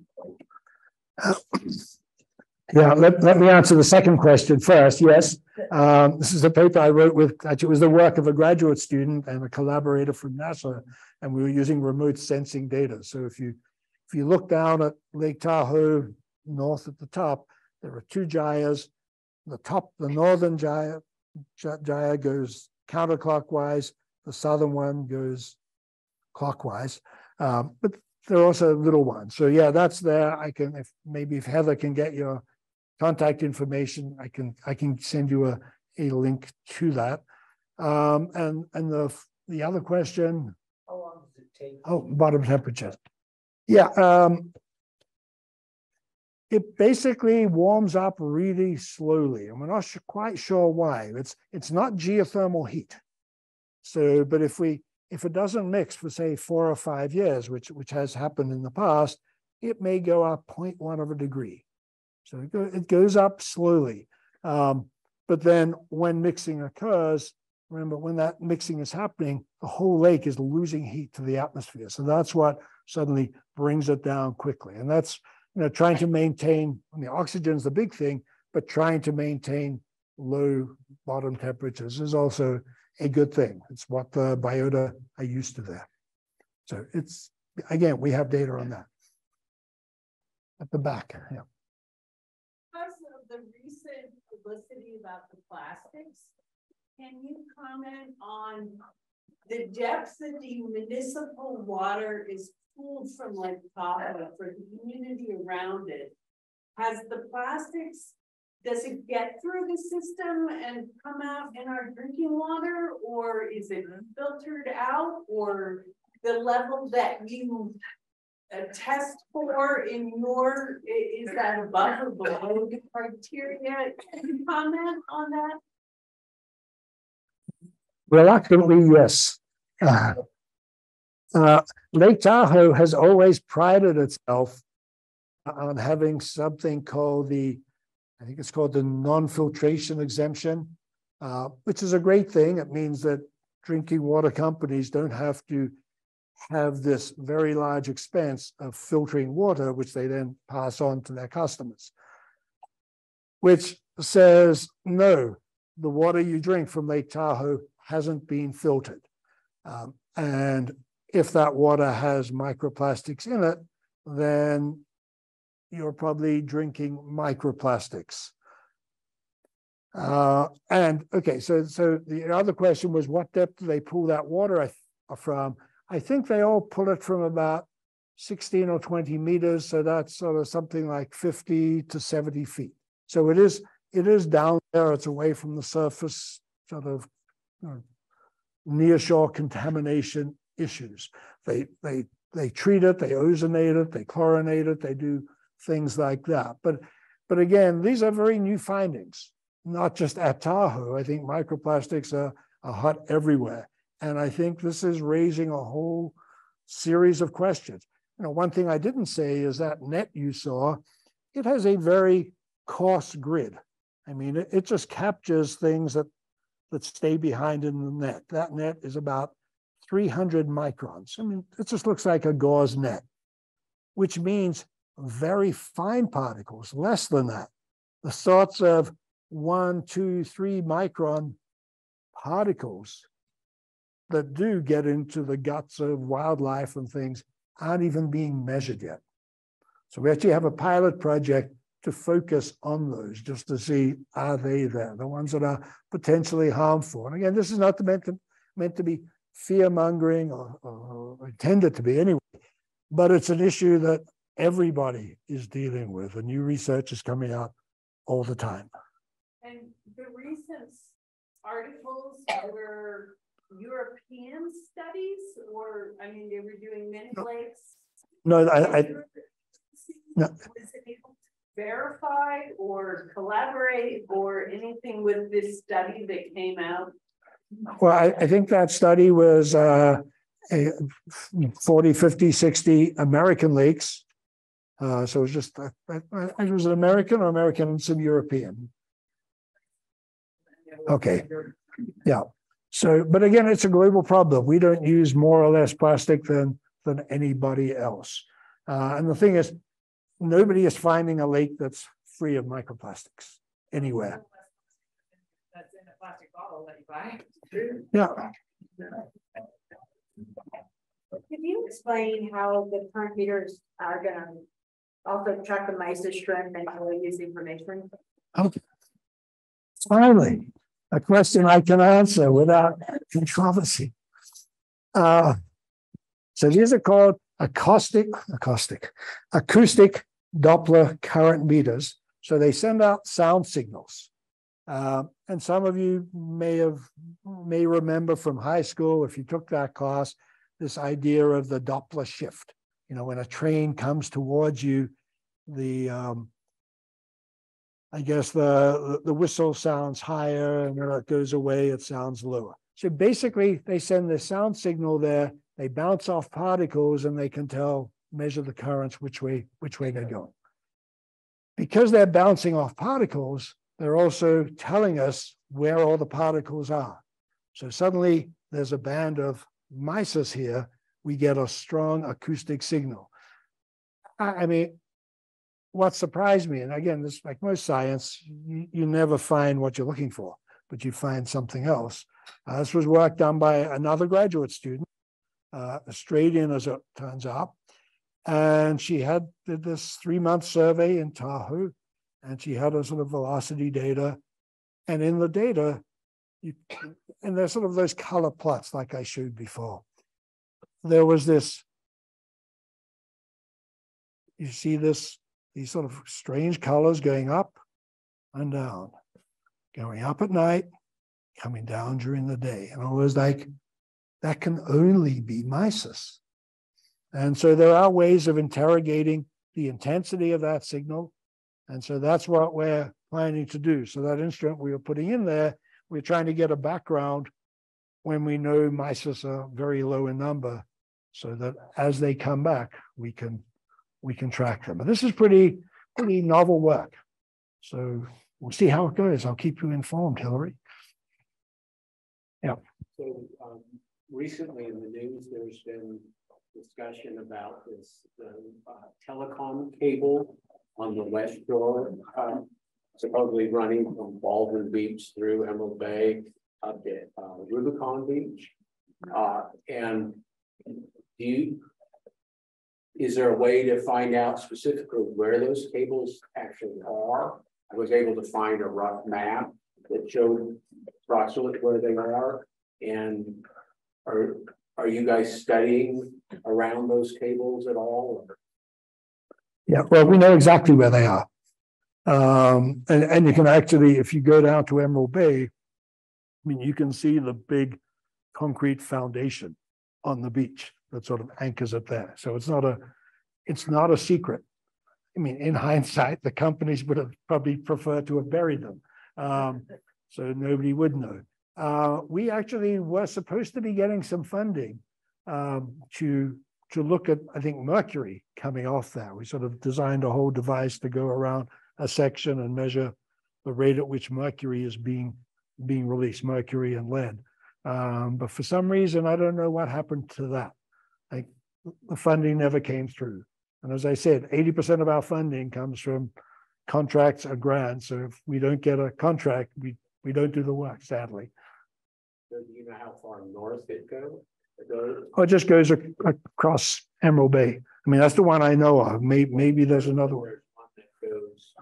Yeah, let me answer the second question first. Yes, this is a paper I wrote with, actually, it was the work of a graduate student and a collaborator from NASA, and we were using remote sensing data. So if you look down at Lake Tahoe, north at the top, there are two gyres. The northern gyre goes counterclockwise. The southern one goes clockwise. But there are also little ones. So yeah, that's there. I can, if Heather can get your contact information, I can send you a link to that. And the other question. How long does it take? Oh, bottom temperature. Yeah. It basically warms up really slowly, and we're not quite sure why. It's not geothermal heat. So, but if it doesn't mix for say 4 or 5 years, which has happened in the past, it may go up 0.1 of a degree. So it goes up slowly. But then when mixing occurs, remember when that mixing is happening, the whole lake is losing heat to the atmosphere. So that's what suddenly brings it down quickly. And that's, you know, trying to maintain, I mean, oxygen is the big thing, but trying to maintain low bottom temperatures is also a good thing. It's what the biota are used to there. So it's, again, we have data on that. At the back, yeah. Because of the recent publicity about the plastics, can you comment on the depths that the municipal water is pulled from Lake Tahoe for the community around it? Has the plastics, does it get through the system and come out in our drinking water, or is it filtered out, or the level that you test for in your, is that above or below the criteria? Can you comment on that? Reluctantly, yes. Lake Tahoe has always prided itself on having something called I think it's called the non-filtration exemption, which is a great thing. It means that drinking water companies don't have to have this very large expense of filtering water, which they then pass on to their customers, which says, no, the water you drink from Lake Tahoe hasn't been filtered. And if that water has microplastics in it, then you're probably drinking microplastics. And okay, so the other question was, what depth do they pull that water from? I think they all pull it from about 16 or 20 meters. So that's sort of something like 50 to 70 feet. So it is down there. It's away from the surface, sort of nearshore contamination issues. They treat it, they ozonate it, they chlorinate it, they do things like that. But again, these are very new findings, not just at Tahoe. I think microplastics are hot everywhere. And I think this is raising a whole series of questions. You know, one thing I didn't say is that net you saw, it has a very coarse grid. I mean, it just captures things that stay behind in the net. That net is about 300 microns. I mean, it just looks like a gauze net, which means very fine particles, less than that. The sorts of 1, 2, 3 micron particles that do get into the guts of wildlife and things aren't even being measured yet. So we actually have a pilot project to focus on those, just to see, are they there, the ones that are potentially harmful. And again, this is not meant to be fear-mongering or intended to be anyway, but it's an issue that everybody is dealing with, and new research is coming out all the time. And the recent articles were European studies, or, I mean, they were doing many lakes. No, no. No. Was it able to verify or collaborate or anything with this study that came out? Well, I think that study was 40, 50, 60 American lakes. So it was just, it was an American or American and some European. Okay, yeah. So, but again, it's a global problem. We don't use more or less plastic than anybody else. And the thing is, nobody is finding a lake that's free of microplastics anywhere. That's in a plastic bottle that you buy. Yeah. Could you explain how the current meters are going to also track the mysis shrimp and how they use the information? Okay. Finally, a question I can answer without controversy. So these are called acoustic Doppler current meters. So they send out sound signals. And some of you may remember from high school, if you took that class, this idea of the Doppler shift. You know, when a train comes towards you, I guess the whistle sounds higher, and when it goes away, it sounds lower. So basically, they send the sound signal there, they bounce off particles, and they can measure the currents which way they're going. Because they're bouncing off particles, they're also telling us where all the particles are. So suddenly there's a band of mysis here, we get a strong acoustic signal. I mean, what surprised me, and again, this like most science, you never find what you're looking for, but you find something else. This was work done by another graduate student, Australian as it turns out, and she did this 3-month survey in Tahoe, and she had a sort of velocity data, and in the data, and there's sort of those color plots like I showed before. There was this, you see these sort of strange colors going up and down, going up at night, coming down during the day. And it was like, that can only be mysis. And so there are ways of interrogating the intensity of that signal. And so that's what we're planning to do. So that instrument we were putting in there, we're trying to get a background when we know mysis are very low in number, so that as they come back, we can track them. But this is pretty novel work. So we'll see how it goes. I'll keep you informed, Hillary. Yeah. So recently in the news, there's been discussion about this telecom cable on the West Shore, supposedly running from Baldwin Beach through Emerald Bay up to Rubicon Beach. And is there a way to find out specifically where those cables actually are? I was able to find a rough map that showed approximately where they are. And are are you guys studying around those cables at all? Or? Yeah, well, we know exactly where they are. And you can actually, if you go down to Emerald Bay, I mean, you can see the big concrete foundation on the beach that sort of anchors it there. So it's not a secret. I mean, in hindsight, the companies would have probably preferred to have buried them. So nobody would know. We actually were supposed to be getting some funding to look at, I think, mercury coming off there. We sort of designed a whole device to go around a section and measure the rate at which mercury is being released, mercury and lead. But for some reason, I don't know what happened to that. Like, the funding never came through. And as I said, 80% of our funding comes from contracts and grants. So if we don't get a contract, we don't do the work, sadly. So do you know how far north it goes? Oh, it just goes across Emerald Bay. I mean, that's the one I know of. Maybe there's another one. There's one that goes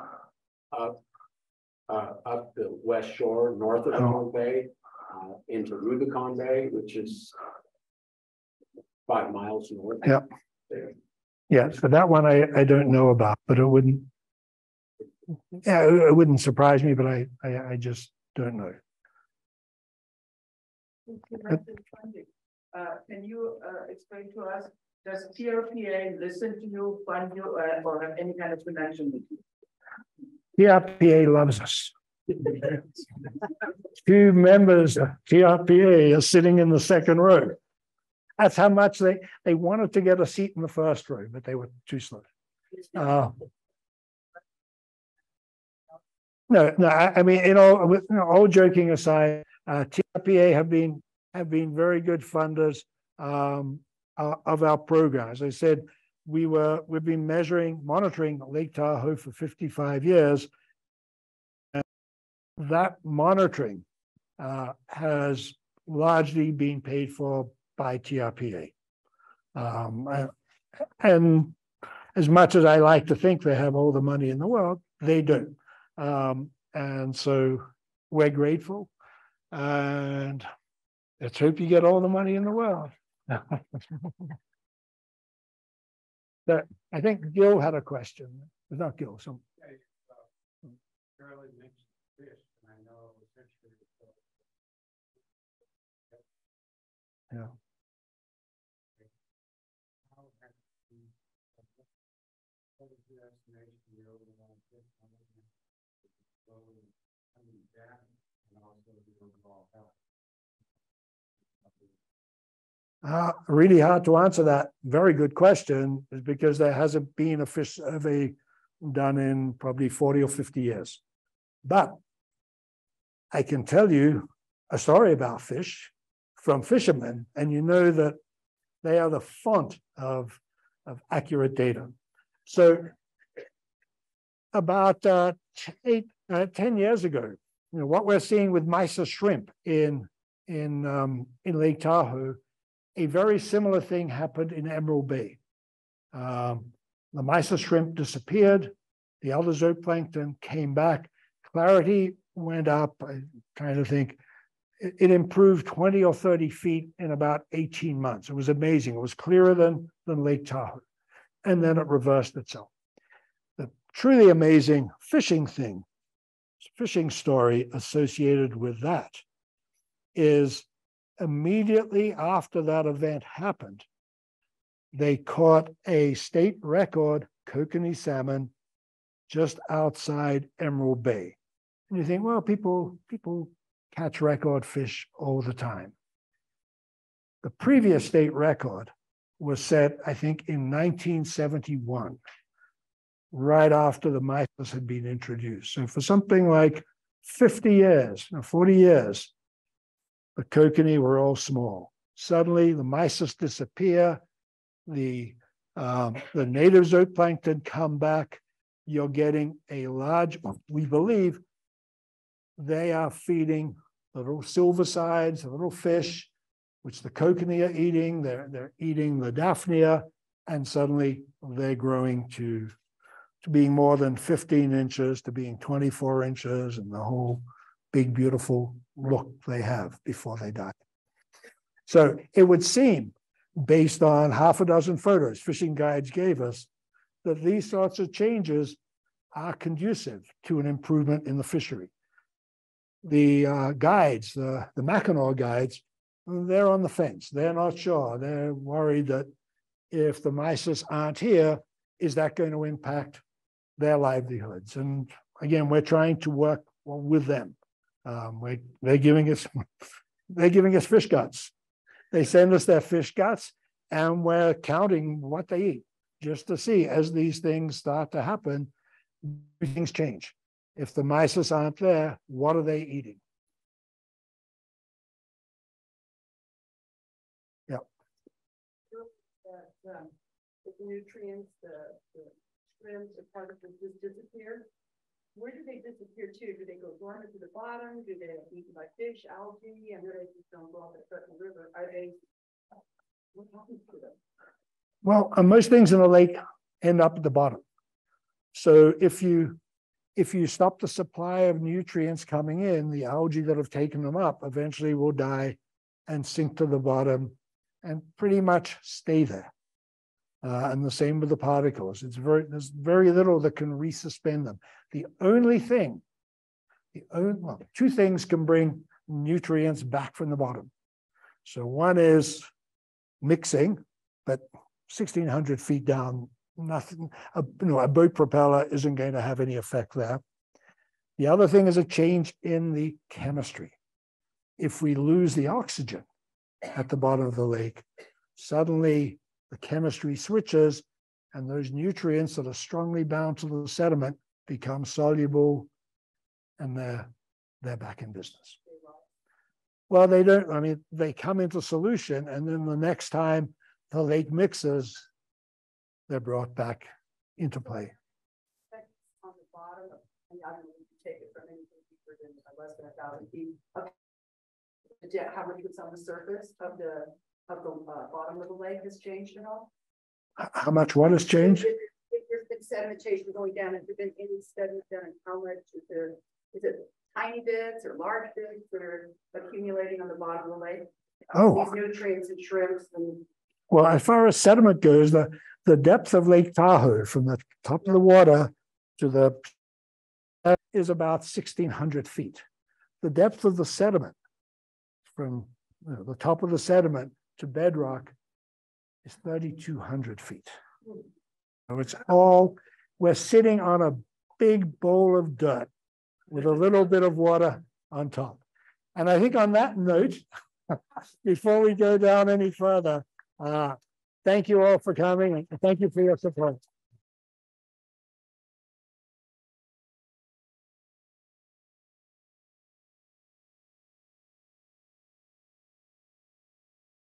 up the west shore, north of Emerald Bay, into Rubicon Bay, which is 5 miles north. Yeah. There. Yeah, so that one I don't know about, but it wouldn't. Yeah, it wouldn't surprise me, but I just don't know. Can you explain to us, does TRPA listen to you, fund you, or have any kind of connection with you? TRPA loves us. 2 members of TRPA are sitting in the second row. That's how much they wanted to get a seat in the first row, but they were too slow. No, I mean, all joking aside, TRPA have been very good funders of our program. As I said, we've been monitoring Lake Tahoe for 55 years. And that monitoring has largely been paid for by TRPA. And as much as I like to think they have all the money in the world, they don't. And so we're grateful, and let's hope you get all the money in the world. But I think Gil had a question. It's not Gil. So Charlie mentioned fish, and I know essentially. yeah. What is your estimation of the overall fish and also the overall health? Really hard to answer that. Very good question, is because there hasn't been a fish survey done in probably 40 or 50 years. But I can tell you a story about fish from fishermen, and you know that they are the font of accurate data. So about 10 years ago, what we're seeing with mysis shrimp in Lake Tahoe, a very similar thing happened in Emerald Bay. The mysis shrimp disappeared. The elder zooplankton came back. Clarity went up. I'm trying to think. It improved 20 or 30 feet in about 18 months. It was amazing. It was clearer than Lake Tahoe. And then it reversed itself. The truly amazing fishing story associated with that is immediately after that event happened, they caught a state record kokanee salmon just outside Emerald Bay. And you think, well, people catch record fish all the time. The previous state record was set, I think, in 1971, right after the mysis had been introduced. So for something like 50 years, 40 years, the kokanee were all small. Suddenly, the mysis disappear, the native zooplankton come back. You're getting a large, we believe, they are feeding the little silver sides, the little fish, which the kokanee are eating. They're eating the daphnia, and suddenly they're growing to being more than 15 inches, to being 24 inches, and the whole big, beautiful look they have before they die. So it would seem, based on half a dozen photos fishing guides gave us, that these sorts of changes are conducive to an improvement in the fishery. The guides, the Mackinac guides, they're on the fence. They're not sure. They're worried that if the mysis aren't here, is that going to impact their livelihoods? And again, we're trying to work with them. They're giving us fish guts. They send us their fish guts, and we're counting what they eat just to see, as these things start to happen, things change. If the mysis aren't there, what are they eating? Yeah. The nutrients, the shrimps, or part of it just disappear. Where do they disappear to? Do they go dormant to the bottom? Do they get eaten by fish, algae, and they just don't go off the Threatened River? Are they? What happens to them? Well, most things in the lake end up at the bottom. So if you stop the supply of nutrients coming in, the algae that have taken them up eventually will die and sink to the bottom and pretty much stay there. And the same with the particles. There's very little that can resuspend them. The only thing, well, two things can bring nutrients back from the bottom. So one is mixing, but 1,600 feet down, nothing, a boat propeller isn't going to have any effect there. The other thing is a change in the chemistry. If we lose the oxygen at the bottom of the lake, suddenly the chemistry switches, and those nutrients that are strongly bound to the sediment become soluble, and they're back in business. Well, they don't, I mean, they come into solution, and then the next time the lake mixes, they're brought back into play. On the bottom, and I don't know if you take it from anything deeper than less than 1,000 feet. Okay. How much was on the surface of the bottom of the lake has changed at all? How much what has changed? If there's been sedimentation going down, has there been any studies done on how much is it tiny bits or large bits that are accumulating on the bottom of the lake? Oh. These nutrients and shrimps and. Well, as far as sediment goes, the depth of Lake Tahoe from the top of the water to the is about 1,600 feet. The depth of the sediment from the top of the sediment to bedrock is 3,200 feet. So it's all, we're sitting on a big bowl of dirt with a little bit of water on top. And I think on that note, before we go down any further, thank you all for coming, and thank you for your support.